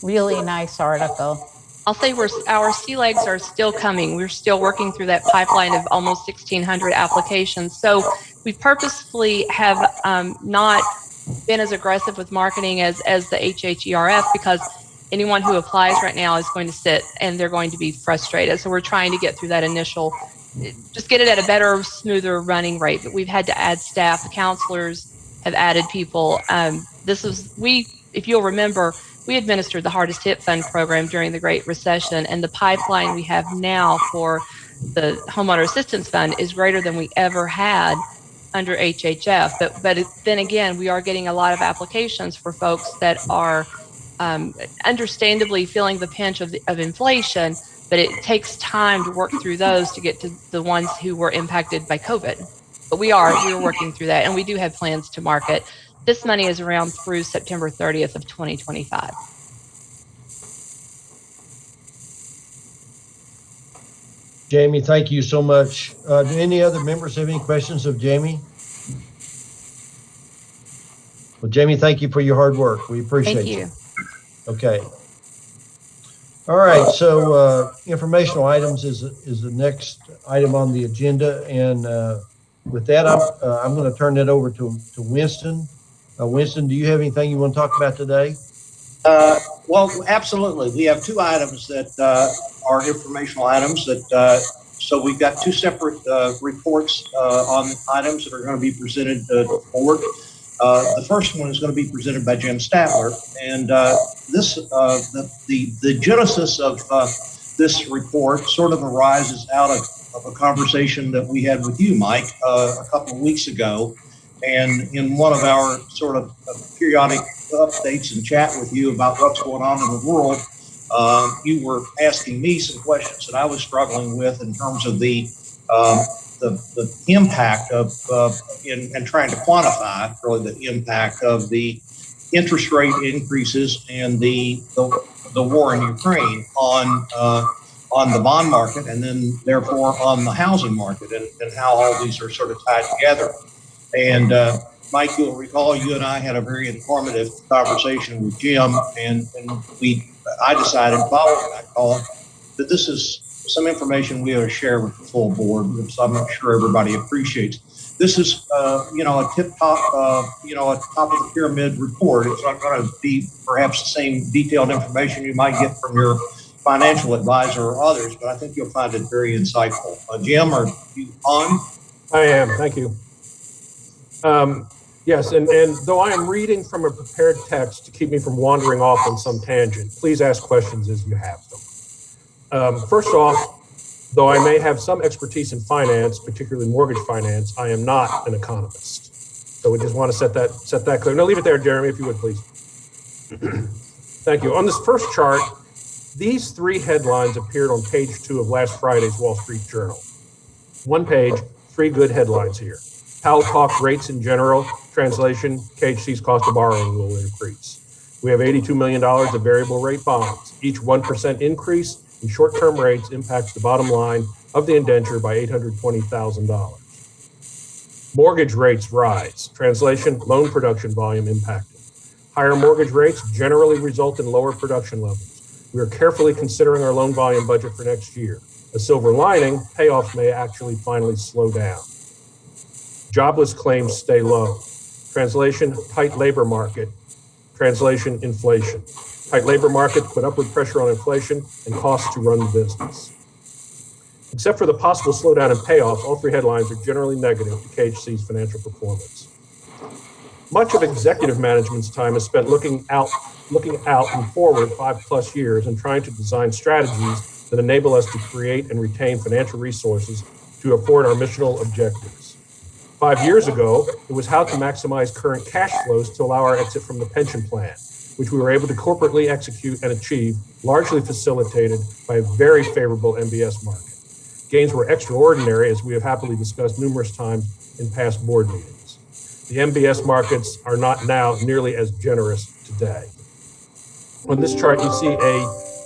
Speaker 6: really nice article.
Speaker 15: I'll say our sea legs are still coming. We're still working through that pipeline of almost 1,600 applications. So we purposefully have not been as aggressive with marketing as the HHERF, because anyone who applies right now is going to sit and they're going to be frustrated. So we're trying to get through that initial, just get it at a better, smoother running rate. But we've had to add staff. The counselors have added people. If you'll remember, we administered the hardest hit fund program during the Great Recession, and the pipeline we have now for the Homeowner Assistance Fund is greater than we ever had under HHF. But then again, we are getting a lot of applications for folks that are understandably feeling the pinch of inflation, but it takes time to work through those to get to the ones who were impacted by COVID. But we're working through that, and we do have plans to market. This money is around through September 30th of 2025.
Speaker 1: Jamie, thank you so much. Do any other members have any questions of Jamie? Well, Jamie, thank you for your hard work. We appreciate you. Okay. All right. So informational items is the next item on the agenda, and with that, I'm going to turn that over to Winston. Winston, do you have anything you want to talk about today?
Speaker 16: Well, absolutely. We have 2 items that are informational items so we've got 2 separate reports on items that are going to be presented to the board. The first one is going to be presented by Jim Statler, and the genesis of this report sort of arises out of a conversation that we had with you, Mike, a couple of weeks ago, and in one of our sort of periodic updates and chat with you about what's going on in the world, you were asking me some questions that I was struggling with in terms of the impact of and trying to quantify really the impact of the interest rate increases and the war in Ukraine on the bond market, and then therefore on the housing market, and how all these are sort of tied together. And Mike, you'll recall you and I had a very informative conversation with Jim, and I decided following that call that this is some information we ought to share with the full board, which I'm not sure everybody appreciates. This is, a top of the pyramid report. It's not going to be perhaps the same detailed information you might get from your financial advisor or others, but I think you'll find it very insightful. Jim, are you on?
Speaker 12: I am. Thank you. Yes, and though I am reading from a prepared text to keep me from wandering off on some tangent, please ask questions as you have them. First off, though I may have some expertise in finance, particularly mortgage finance, I am not an economist. So we just want to set that clear. Now leave it there, Jeremy, if you would, please. Thank you. On this first chart, these three headlines appeared on page 2 of last Friday's Wall Street Journal. One page, 3 good headlines here. Powell talked rates in general. Translation, KHC's cost of borrowing will increase. We have $82 million of variable rate bonds. Each 1% increase in short-term rates impacts the bottom line of the indenture by $820,000. Mortgage rates rise. Translation, loan production volume impacted. Higher mortgage rates generally result in lower production levels. We are carefully considering our loan volume budget for next year. A silver lining, payoffs may actually finally slow down. Jobless claims stay low. Translation, tight labor market. Translation, inflation. Tight labor market put upward pressure on inflation and costs to run the business. Except for the possible slowdown in payoffs, all 3 headlines are generally negative to KHC's financial performance. Much of executive management's time is spent looking out and forward 5+ years and trying to design strategies that enable us to create and retain financial resources to afford our missional objectives. 5 years ago, it was how to maximize current cash flows to allow our exit from the pension plan, which we were able to corporately execute and achieve, largely facilitated by a very favorable MBS market. Gains were extraordinary, as we have happily discussed numerous times in past board meetings. The MBS markets are not now nearly as generous today. On this chart, you see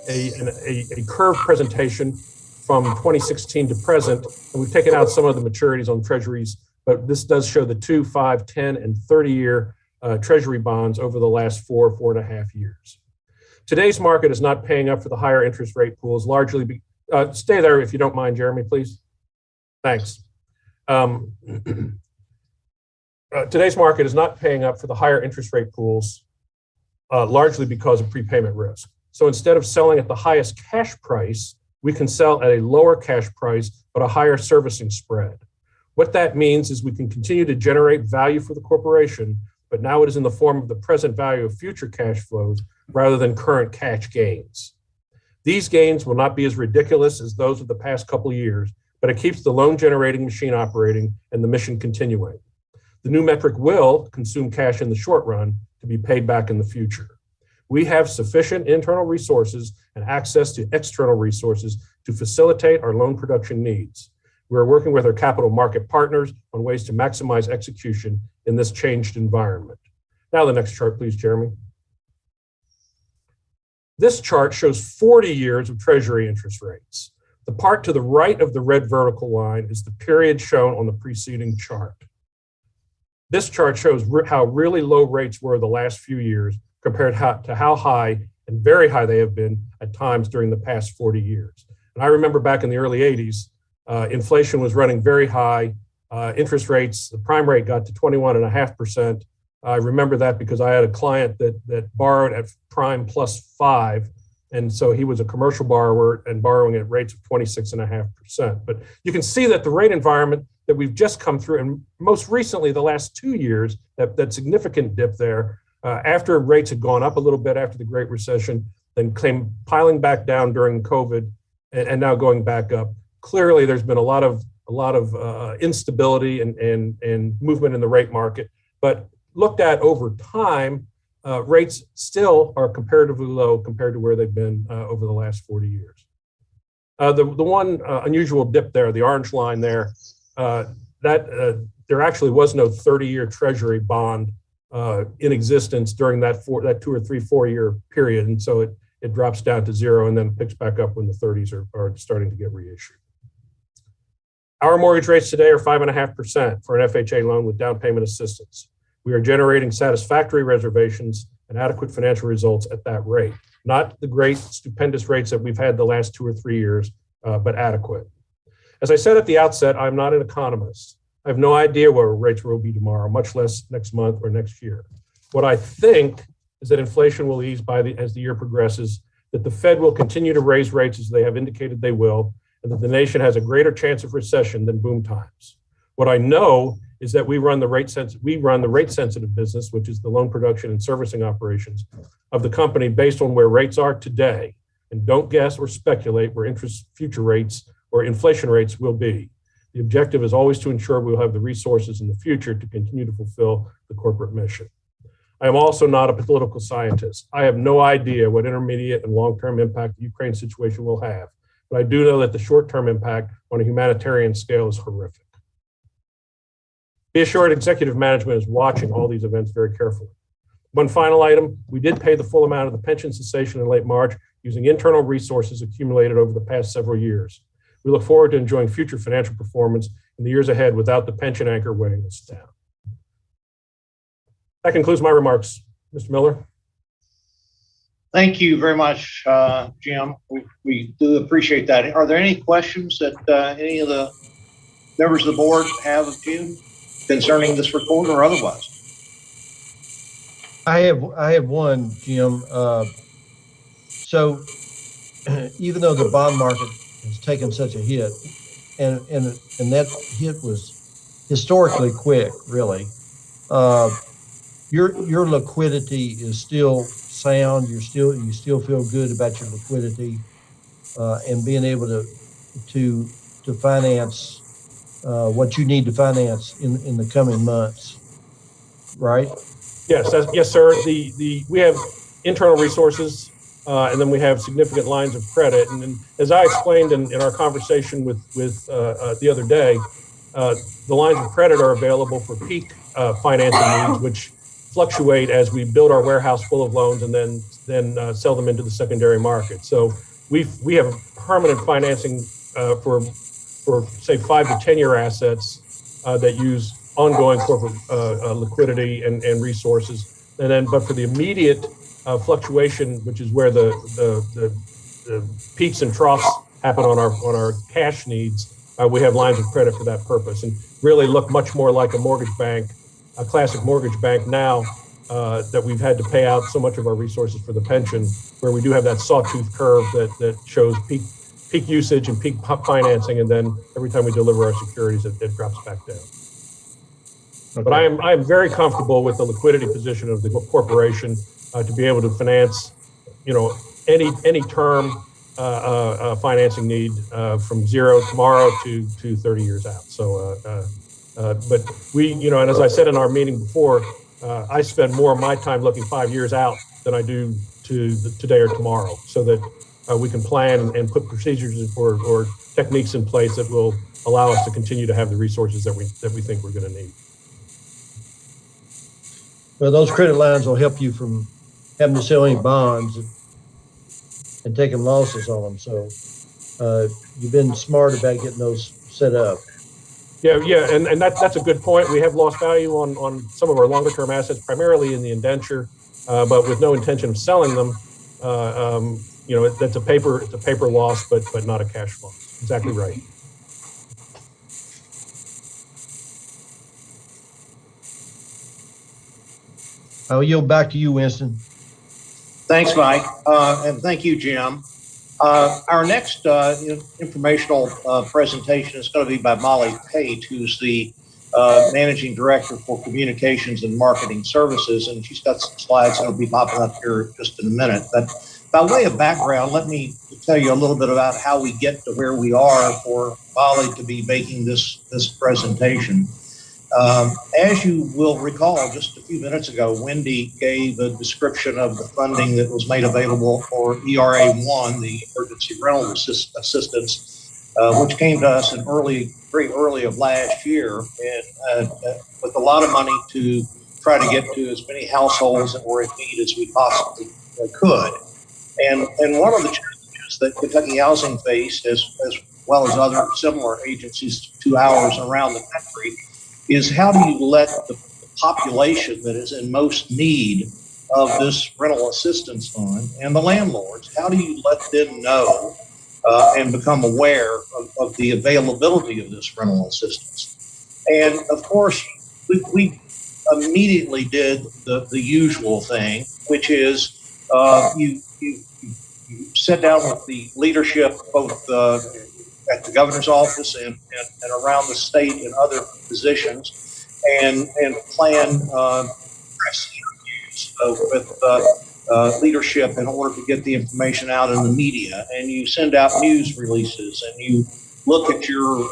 Speaker 12: a curve presentation from 2016 to present, and we've taken out some of the maturities on treasuries, but this does show the 2, 5, 10, and 30-year treasury bonds over the last 4.5 years. Today's market is not paying up for the higher interest rate pools, largely stay there if you don't mind, Jeremy, please. Thanks. Today's market is not paying up for the higher interest rate pools, largely because of prepayment risk. So instead of selling at the highest cash price, we can sell at a lower cash price, but a higher servicing spread. What that means is we can continue to generate value for the corporation, but now it is in the form of the present value of future cash flows rather than current cash gains. These gains will not be as ridiculous as those of the past couple of years, but it keeps the loan generating machine operating and the mission continuing. The new metric will consume cash in the short run to be paid back in the future. We have sufficient internal resources and access to external resources to facilitate our loan production needs. We are working with our capital market partners on ways to maximize execution in this changed environment. Now the next chart, please, Jeremy. This chart shows 40 years of Treasury interest rates. The part to the right of the red vertical line is the period shown on the preceding chart. This chart shows how really low rates were the last few years compared to how high and very high they have been at times during the past 40 years. And I remember back in the early 80s, inflation was running very high. Interest rates, the prime rate got to 21.5%. I remember that because I had a client that borrowed at prime plus 5 And so he was a commercial borrower and borrowing at rates of 26.5%. But you can see that the rate environment that we've just come through, and most recently the last 2 years, that significant dip there, after rates had gone up a little bit after the Great Recession, then came piling back down during COVID, and now going back up. Clearly, there's been a lot of instability and movement in the rate market. But looked at over time, rates still are comparatively low compared to where they've been over the last 40 years. The one unusual dip there, the orange line there, there actually was no 30-year Treasury bond in existence during that 2 or 3, 4 year period, and so it drops down to zero and then picks back up when the 30s are starting to get reissued. Our mortgage rates today are 5.5% for an FHA loan with down payment assistance. We are generating satisfactory reservations and adequate financial results at that rate. Not the great, stupendous rates that we've had the last 2 or 3 years, but adequate. As I said at the outset, I'm not an economist. I have no idea where rates will be tomorrow, much less next month or next year. What I think is that inflation will ease as the year progresses, that the Fed will continue to raise rates as they have indicated they will, and that the nation has a greater chance of recession than boom times. What I know is that we run the rate sensitive business, which is the loan production and servicing operations of the company based on where rates are today, and don't guess or speculate where future rates or inflation rates will be. The objective is always to ensure we will have the resources in the future to continue to fulfill the corporate mission. I am also not a political scientist. I have no idea what intermediate and long-term impact the Ukraine situation will have, but I do know that the short-term impact on a humanitarian scale is horrific. Be assured executive management is watching all these events very carefully. One final item, we did pay the full amount of the pension cessation in late March using internal resources accumulated over the past several years. We look forward to enjoying future financial performance in the years ahead without the pension anchor weighing us down. That concludes my remarks. Mr. Miller.
Speaker 16: Thank you very much, Jim. We do appreciate that. Are there any questions that any of the members of the board have of you concerning this report or otherwise?
Speaker 1: I have one, Jim. So even though the bond market has taken such a hit, and that hit was historically quick, really, your liquidity is still sound. You still feel good about your liquidity, and being able to finance what you need to finance in the coming months, right?
Speaker 12: Yes, sir. We have internal resources, and then we have significant lines of credit. And then, as I explained in our conversation with the other day, the lines of credit are available for peak financing needs, which fluctuate as we build our warehouse full of loans and then sell them into the secondary market. So we have permanent financing for say 5 to 10 year assets that use ongoing corporate liquidity and resources. And then, but for the immediate fluctuation, which is where the peaks and troughs happen on our cash needs, we have lines of credit for that purpose, and really look much more like a mortgage bank, a classic mortgage bank now that we've had to pay out so much of our resources for the pension, where we do have that sawtooth curve that shows peak usage and peak financing, and then every time we deliver our securities, it drops back down. Okay. But I am very comfortable with the liquidity position of the corporation to be able to finance, any term financing need from zero tomorrow to 30 years out. So, but we, and as I said in our meeting before, I spend more of my time looking 5 years out than I do to today or tomorrow, so that we can plan and put procedures or techniques in place that will allow us to continue to have the resources that we think we're going to need.
Speaker 1: Well, those credit lines will help you from having to sell any bonds and taking losses on them. So you've been smart about getting those set up.
Speaker 12: Yeah, and that's a good point. We have lost value on some of our longer term assets, primarily in the indenture, but with no intention of selling them. That's a paper loss, but not a cash loss. Exactly right.
Speaker 1: I'll yield back to you, Winston.
Speaker 16: Thanks, Mike, and thank you, Jim. Our next informational presentation is going to be by Molly Pate, who's the Managing Director for Communications and Marketing Services, and she's got some slides that'll be popping up here just in a minute. But by way of background, let me tell you a little bit about how we get to where we are for Molly to be making this presentation. As you will recall, just a few minutes ago, Wendy gave a description of the funding that was made available for ERA1, the Emergency Rental Assistance, which came to us in very early of last year, and with a lot of money to try to get to as many households that were in need as we possibly could. And one of the challenges that Kentucky Housing faced, as well as other similar agencies to ours around the country, is how do you let the population that is in most need of this rental assistance fund and the landlords, how do you let them know and become aware of the availability of this rental assistance? And of course, we immediately did the usual thing, which is you sit down with the leadership, both at the governor's office and around the state in other positions, and plan press interviews with leadership in order to get the information out in the media. And you send out news releases, and you look at your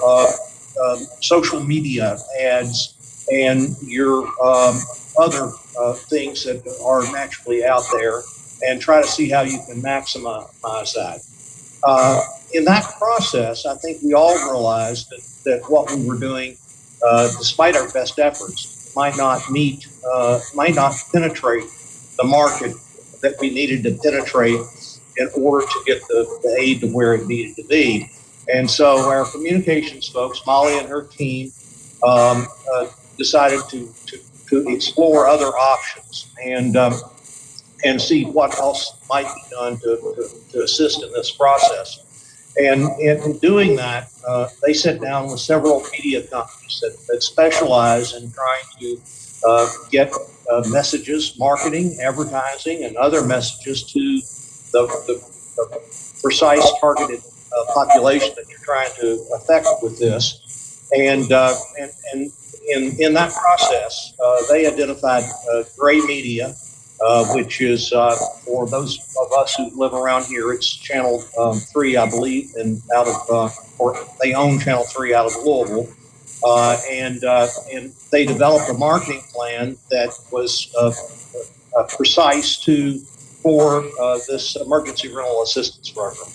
Speaker 16: social media ads and your other things that are naturally out there, and try to see how you can maximize that. In that process, I think we all realized that what we were doing, despite our best efforts, might not penetrate the market that we needed to penetrate in order to get the aid to where it needed to be. And so our communications folks, Molly and her team, decided to explore other options and see what else might be done to assist in this process. And in doing that, they sat down with several media companies that specialize in trying to get messages, marketing, advertising, and other messages to the precise targeted population that you're trying to affect with this. And in that process, they identified gray media, which is for those of us who live around here, it's Channel 3, I believe, and or they own Channel 3 out of Louisville, and they developed a marketing plan that was precise for this emergency rental assistance program.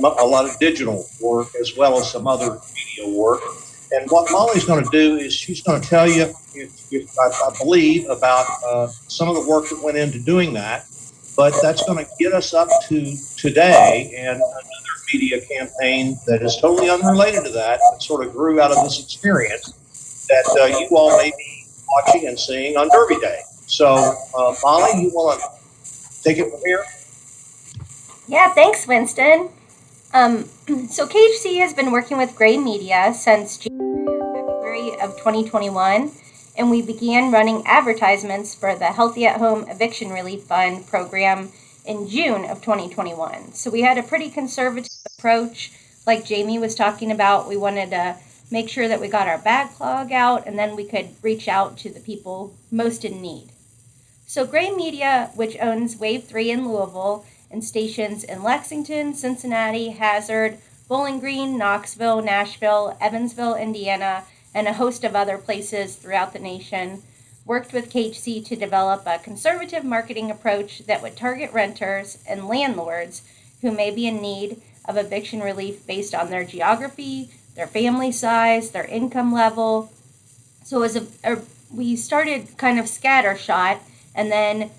Speaker 16: A lot of digital work as well as some other media work. And what Molly's going to do is she's going to tell you, I believe, about some of the work that went into doing that. But that's going to get us up to today and another media campaign that is totally unrelated to that sort of grew out of this experience that you all may be watching and seeing on Derby Day. So, Molly, you want to take it from here?
Speaker 17: Yeah, thanks, Winston. So KHC has been working with Gray Media since February of 2021, and we began running advertisements for the Healthy at Home Eviction Relief Fund program in June of 2021. So we had a pretty conservative approach. Like Jamie was talking about, we wanted to make sure that we got our backlog out, and then we could reach out to the people most in need. So Gray Media, which owns Wave 3 in Louisville, and stations in Lexington, Cincinnati, Hazard, Bowling Green, Knoxville, Nashville, Evansville, Indiana, and a host of other places throughout the nation, worked with KHC to develop a conservative marketing approach that would target renters and landlords who may be in need of eviction relief based on their geography, their family size, their income level. So we started kind of scattershot, and then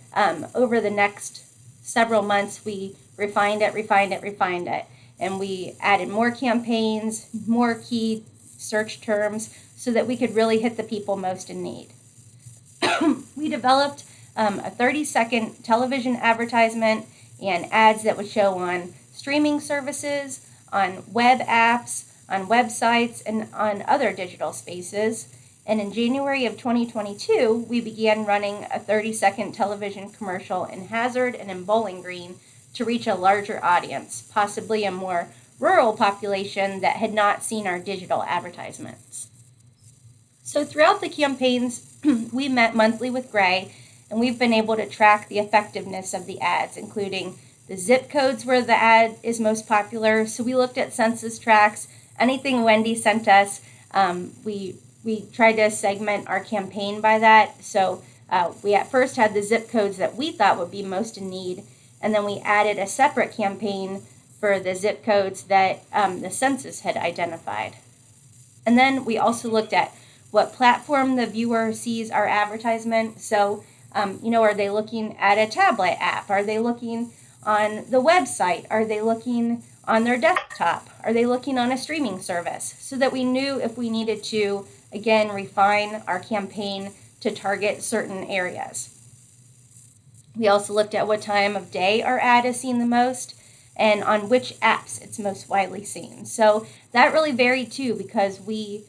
Speaker 17: over the next several months, we refined it, and we added more campaigns, more key search terms, so that we could really hit the people most in need. We developed a 30-second television advertisement and ads that would show on streaming services, on web apps, on websites, and on other digital spaces. And in January of 2022, we began running a 30-second television commercial in Hazard and in Bowling Green to reach a larger audience, possibly a more rural population that had not seen our digital advertisements. So throughout the campaigns, we met monthly with Gray, and we've been able to track the effectiveness of the ads, including the zip codes where the ad is most popular. So we looked at census tracts, anything Wendy sent us. We tried to segment our campaign by that. So we at first had the zip codes that we thought would be most in need, and then we added a separate campaign for the zip codes that the census had identified. And then we also looked at what platform the viewer sees our advertisement. So, are they looking at a tablet app? Are they looking on the website? Are they looking on their desktop? Are they looking on a streaming service? So that we knew if we needed to, again, refine our campaign to target certain areas. We also looked at what time of day our ad is seen the most and on which apps it's most widely seen. So that really varied too, because we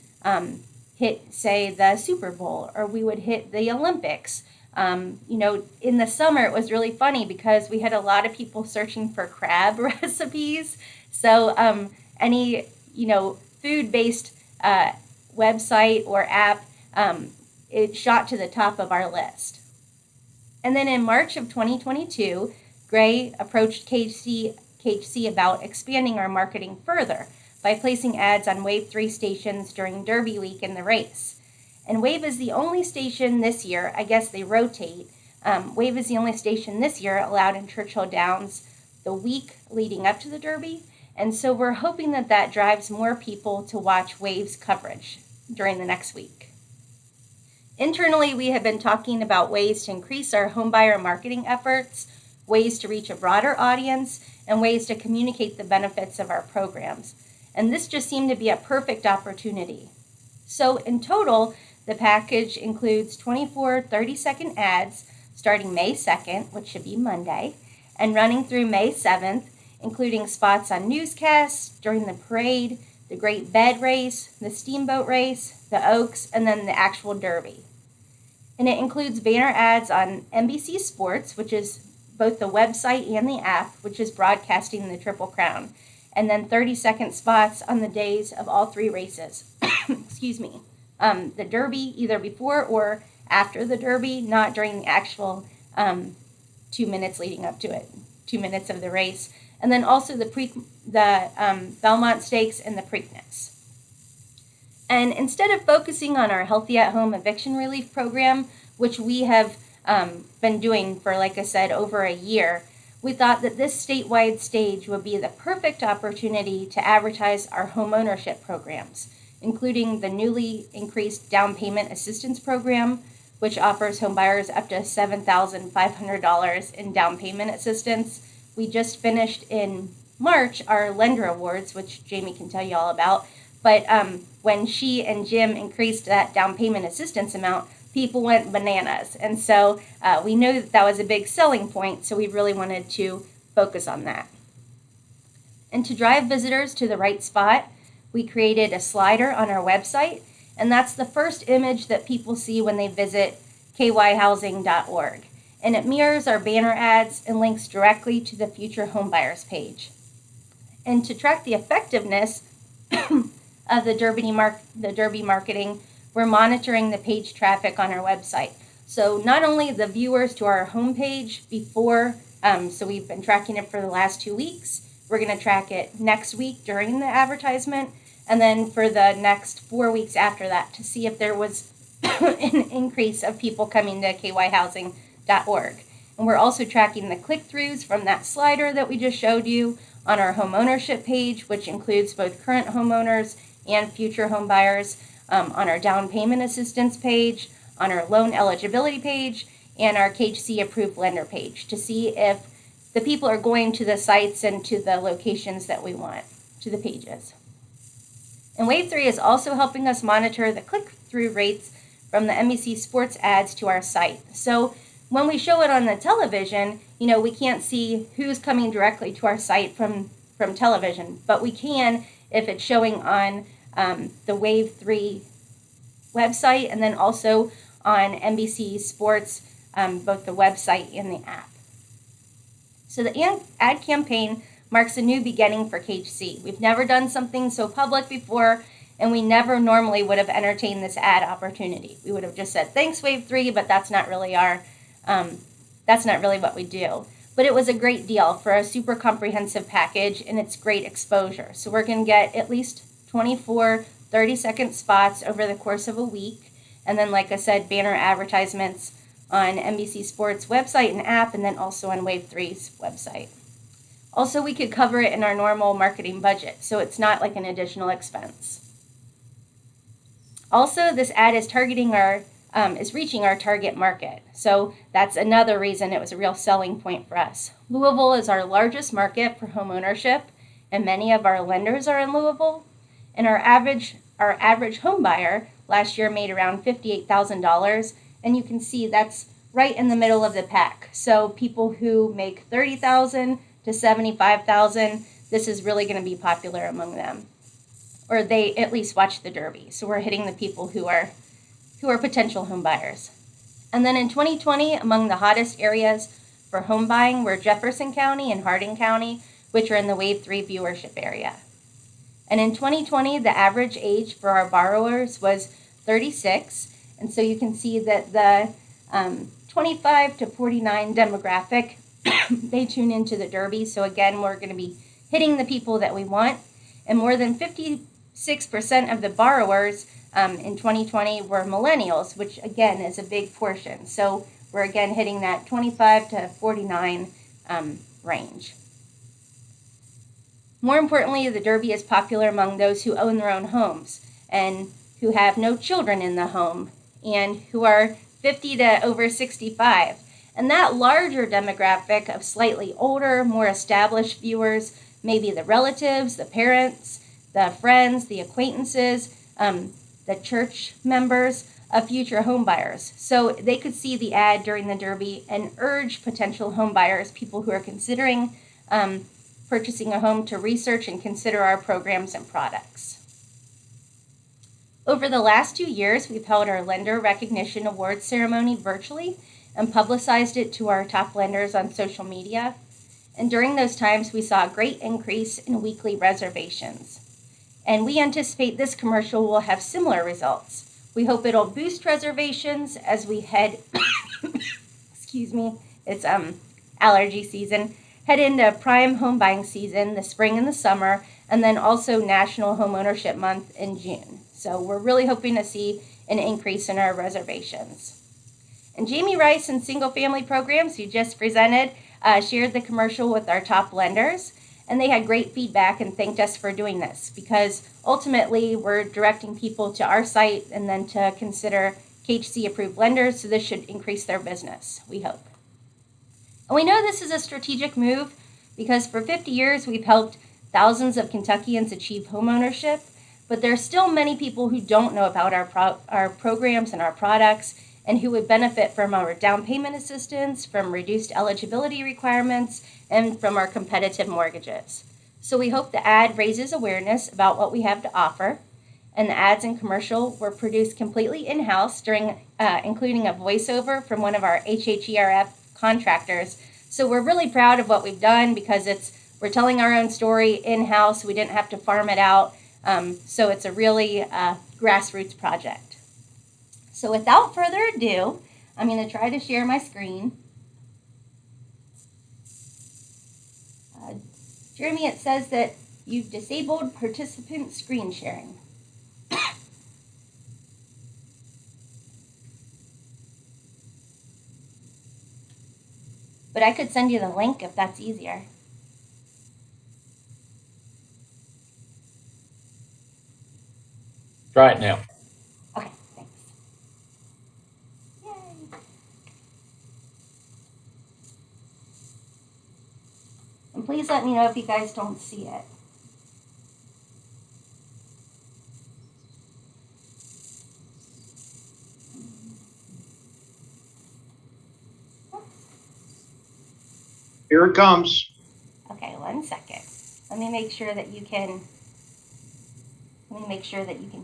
Speaker 17: hit, say, the Super Bowl, or we would hit the Olympics. In the summer, it was really funny because we had a lot of people searching for crab recipes. So any, food-based website or app, it shot to the top of our list. And then in March of 2022, Gray approached KHC about expanding our marketing further by placing ads on Wave 3 stations during Derby week in the race. And Wave is the only station this year, I guess they rotate, Wave is the only station this year allowed in Churchill Downs the week leading up to the Derby. And so we're hoping that that drives more people to watch Wave's coverage during the next week. Internally, we have been talking about ways to increase our homebuyer marketing efforts, ways to reach a broader audience, and ways to communicate the benefits of our programs. And this just seemed to be a perfect opportunity. So in total, the package includes 24 30-second ads starting May 2nd, which should be Monday, and running through May 7th, including spots on newscasts, during the parade, the Great Bed Race, the Steamboat Race, the Oaks, and then the actual Derby. And it includes banner ads on NBC Sports, which is both the website and the app, which is broadcasting the Triple Crown, and then 30-second spots on the days of all three races. Excuse me. The Derby, either before or after the Derby, not during the actual 2 minutes leading up to it, 2 minutes of the race. And then also the Belmont Stakes and the Preakness. And instead of focusing on our Healthy at Home eviction relief program, which we have been doing for, like I said, over a year, we thought that this statewide stage would be the perfect opportunity to advertise our homeownership programs, including the newly increased down payment assistance program, which offers homebuyers up to $7,500 in down payment assistance. We just finished in March our lender awards, which Jamie can tell you all about. But when she and Jim increased that down payment assistance amount, people went bananas. And so we knew that that was a big selling point, so we really wanted to focus on that. And to drive visitors to the right spot, we created a slider on our website, and that's the first image that people see when they visit kyhousing.org. And it mirrors our banner ads and links directly to the future homebuyers page. And to track the effectiveness of the Derby marketing, we're monitoring the page traffic on our website. So not only the viewers to our homepage before, so we've been tracking it for the last 2 weeks. We're going to track it next week during the advertisement, and then for the next 4 weeks after that to see if there was an increase of people coming to kyhousing.org. And we're also tracking the click-throughs from that slider that we just showed you on our homeownership page, which includes both current homeowners and future home buyers, on our down payment assistance page, on our loan eligibility page, and our KHC approved lender page to see if the people are going to the sites and to the locations that we want, to the pages. And Wave 3 is also helping us monitor the click-through rates from the NBC Sports ads to our site. So when we show it on the television, we can't see who's coming directly to our site from television, but we can if it's showing on the Wave 3 website, and then also on NBC Sports, both the website and the app. So the ad campaign marks a new beginning for KHC. We've never done something so public before, and we never normally would have entertained this ad opportunity. We would have just said, thanks, Wave 3, but that's not really what we do. But it was a great deal for a super comprehensive package, and it's great exposure. So we're going to get at least 24 30-second spots over the course of a week. And then, like I said, banner advertisements on NBC Sports website and app, and then also on Wave 3's website. Also, we could cover it in our normal marketing budget, so it's not like an additional expense. Also, this ad is reaching our target market. So that's another reason it was a real selling point for us. Louisville is our largest market for home ownership, and many of our lenders are in Louisville. And our average home buyer last year made around $58,000, and you can see that's right in the middle of the pack. So people who make $30,000 to $75,000, this is really going to be popular among them, or they at least watch the Derby. So we're hitting the people who are potential home buyers. And then in 2020, among the hottest areas for home buying were Jefferson County and Hardin County, which are in the Wave 3 viewership area. And in 2020, the average age for our borrowers was 36. And so you can see that the 25 to 49 demographic, they tune into the Derby. So again, we're going to be hitting the people that we want. And more than 56% of the borrowers in 2020 were millennials, which again is a big portion. So we're again hitting that 25 to 49 range. More importantly, the Derby is popular among those who own their own homes and who have no children in the home and who are 50 to over 65. And that larger demographic of slightly older, more established viewers, maybe the relatives, the parents, the friends, the acquaintances, the church members of future home buyers. So they could see the ad during the Derby and urge potential home buyers, people who are considering purchasing a home, to research and consider our programs and products. Over the last 2 years, we've held our Lender Recognition Awards ceremony virtually and publicized it to our top lenders on social media. And during those times, we saw a great increase in weekly reservations. And we anticipate this commercial will have similar results. We hope it'll boost reservations as we head, excuse me, it's allergy season, head into prime home buying season, the spring and the summer, and then also National Homeownership Month in June. So we're really hoping to see an increase in our reservations. And Jamie Rice and Single Family Programs, who just presented, shared the commercial with our top lenders, and they had great feedback and thanked us for doing this, because ultimately we're directing people to our site and then to consider KHC approved lenders, so this should increase their business, we hope. And we know this is a strategic move because for 50 years we've helped thousands of Kentuckians achieve homeownership, but there are still many people who don't know about our programs and our products, and who would benefit from our down payment assistance, from reduced eligibility requirements, and from our competitive mortgages. So we hope the ad raises awareness about what we have to offer. And the ads and commercial were produced completely in-house, including a voiceover from one of our HHERF contractors. So we're really proud of what we've done because we're telling our own story in-house. We didn't have to farm it out. So it's a really grassroots project. So without further ado, I'm going to try to share my screen. Jeremy, it says that you've disabled participant screen sharing. But I could send you the link if that's easier.
Speaker 2: Try it now.
Speaker 17: Okay, thanks. Yay. And please let me know if you guys don't see it.
Speaker 16: Here it comes.
Speaker 17: Okay, 1 second. Let me make sure that you can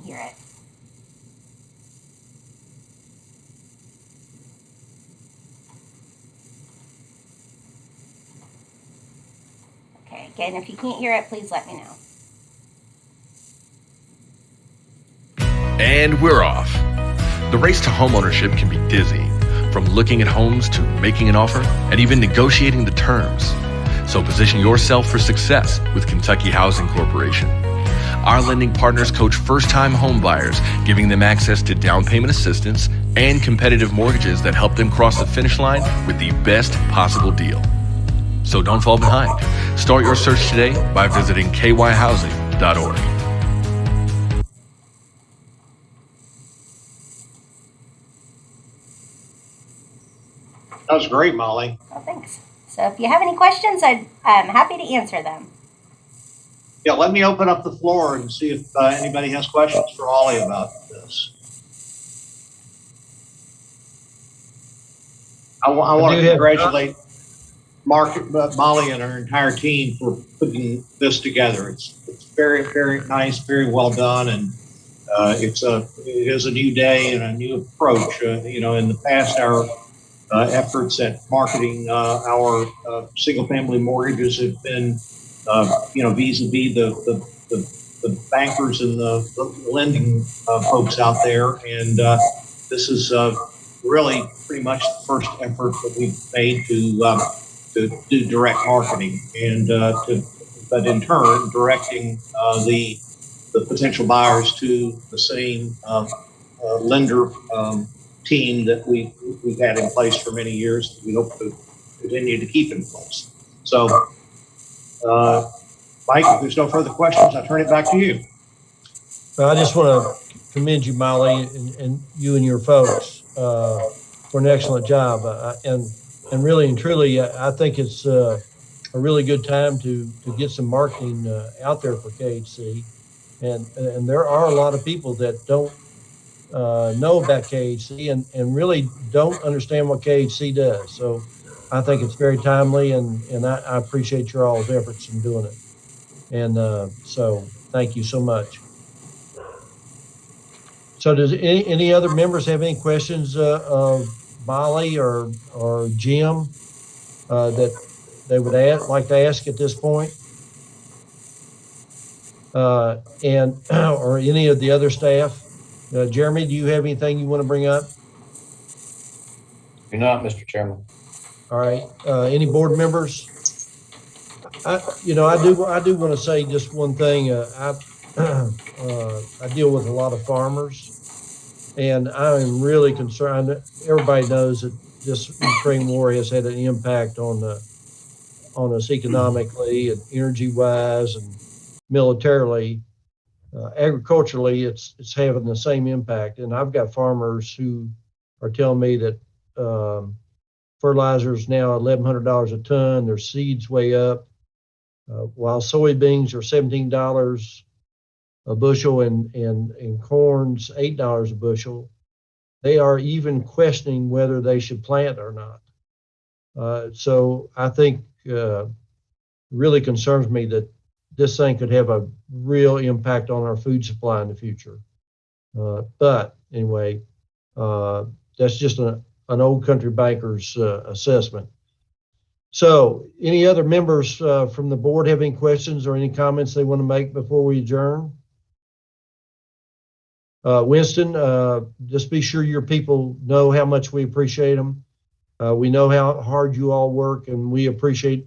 Speaker 17: hear it. and if you can't hear it, please let me know.
Speaker 18: And we're off. The race to homeownership can be dizzying, from looking at homes to making an offer and even negotiating the terms. So position yourself for success with Kentucky Housing Corporation. Our lending partners coach first-time home buyers, giving them access to down payment assistance and competitive mortgages that help them cross the finish line with the best possible deal. So don't fall behind. Start your search today by visiting kyhousing.org.
Speaker 16: That was great, Molly.
Speaker 17: Well, thanks. So if you have any questions, I'm happy to answer them.
Speaker 16: Yeah, let me open up the floor and see if anybody has questions for Ollie about this. I want to congratulate Molly and her entire team for putting this together. It's very, very nice, very well done, and it is a new day and a new approach. In the past, our efforts at marketing our single-family mortgages have been, vis-a-vis the bankers and the lending folks out there, and this is really pretty much the first effort that we've made to do direct marketing, and but in turn directing the potential buyers to the same lender team that we've had in place for many years. We hope to continue to keep in place. So, Mike, if there's no further questions, I turn it back to you.
Speaker 1: Well, I just want to commend you, Molly, and you and your folks for an excellent job. And really and truly, I think it's a really good time to get some marketing out there for KHC. And there are a lot of people that don't know about KHC and really don't understand what KHC does. So I think it's very timely, and I appreciate your all's efforts in doing it. And so thank you so much. So does any other members have any questions of Molly or Jim that they would like to ask at this point? And or any of the other staff? Jeremy, do you have anything you want to bring up?
Speaker 2: Do not, Mr. Chairman.
Speaker 1: All right. Any board members? I do want to say just one thing. I deal with a lot of farmers, and I am really concerned. Everybody knows that this Ukraine war has had an impact on us economically and energy-wise and militarily. Agriculturally, it's having the same impact. And I've got farmers who are telling me that fertilizer is now $1,100 a ton. Their seeds way up. While soybeans are $17 a bushel and corn's $8 a bushel, they are even questioning whether they should plant or not. So I think really concerns me that this thing could have a real impact on our food supply in the future. But anyway, that's just an old country banker's assessment. So any other members from the board have any questions or any comments they want to make before we adjourn? Winston, just be sure your people know how much we appreciate them. We know how hard you all work, and we appreciate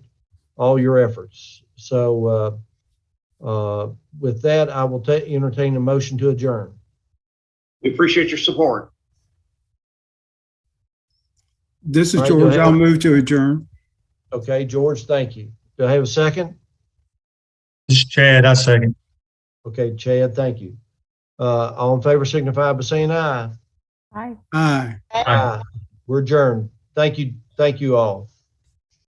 Speaker 1: all your efforts. So with that, I will entertain a motion to adjourn.
Speaker 16: We appreciate your support.
Speaker 4: This is George. I'll move to adjourn.
Speaker 1: Okay, George, thank you. Do I have a second?
Speaker 3: This is Chad. I second.
Speaker 1: Okay, Chad, thank you. All in favor signify by saying aye.
Speaker 6: Aye.
Speaker 4: Aye.
Speaker 1: Aye. We're adjourned. Thank you all.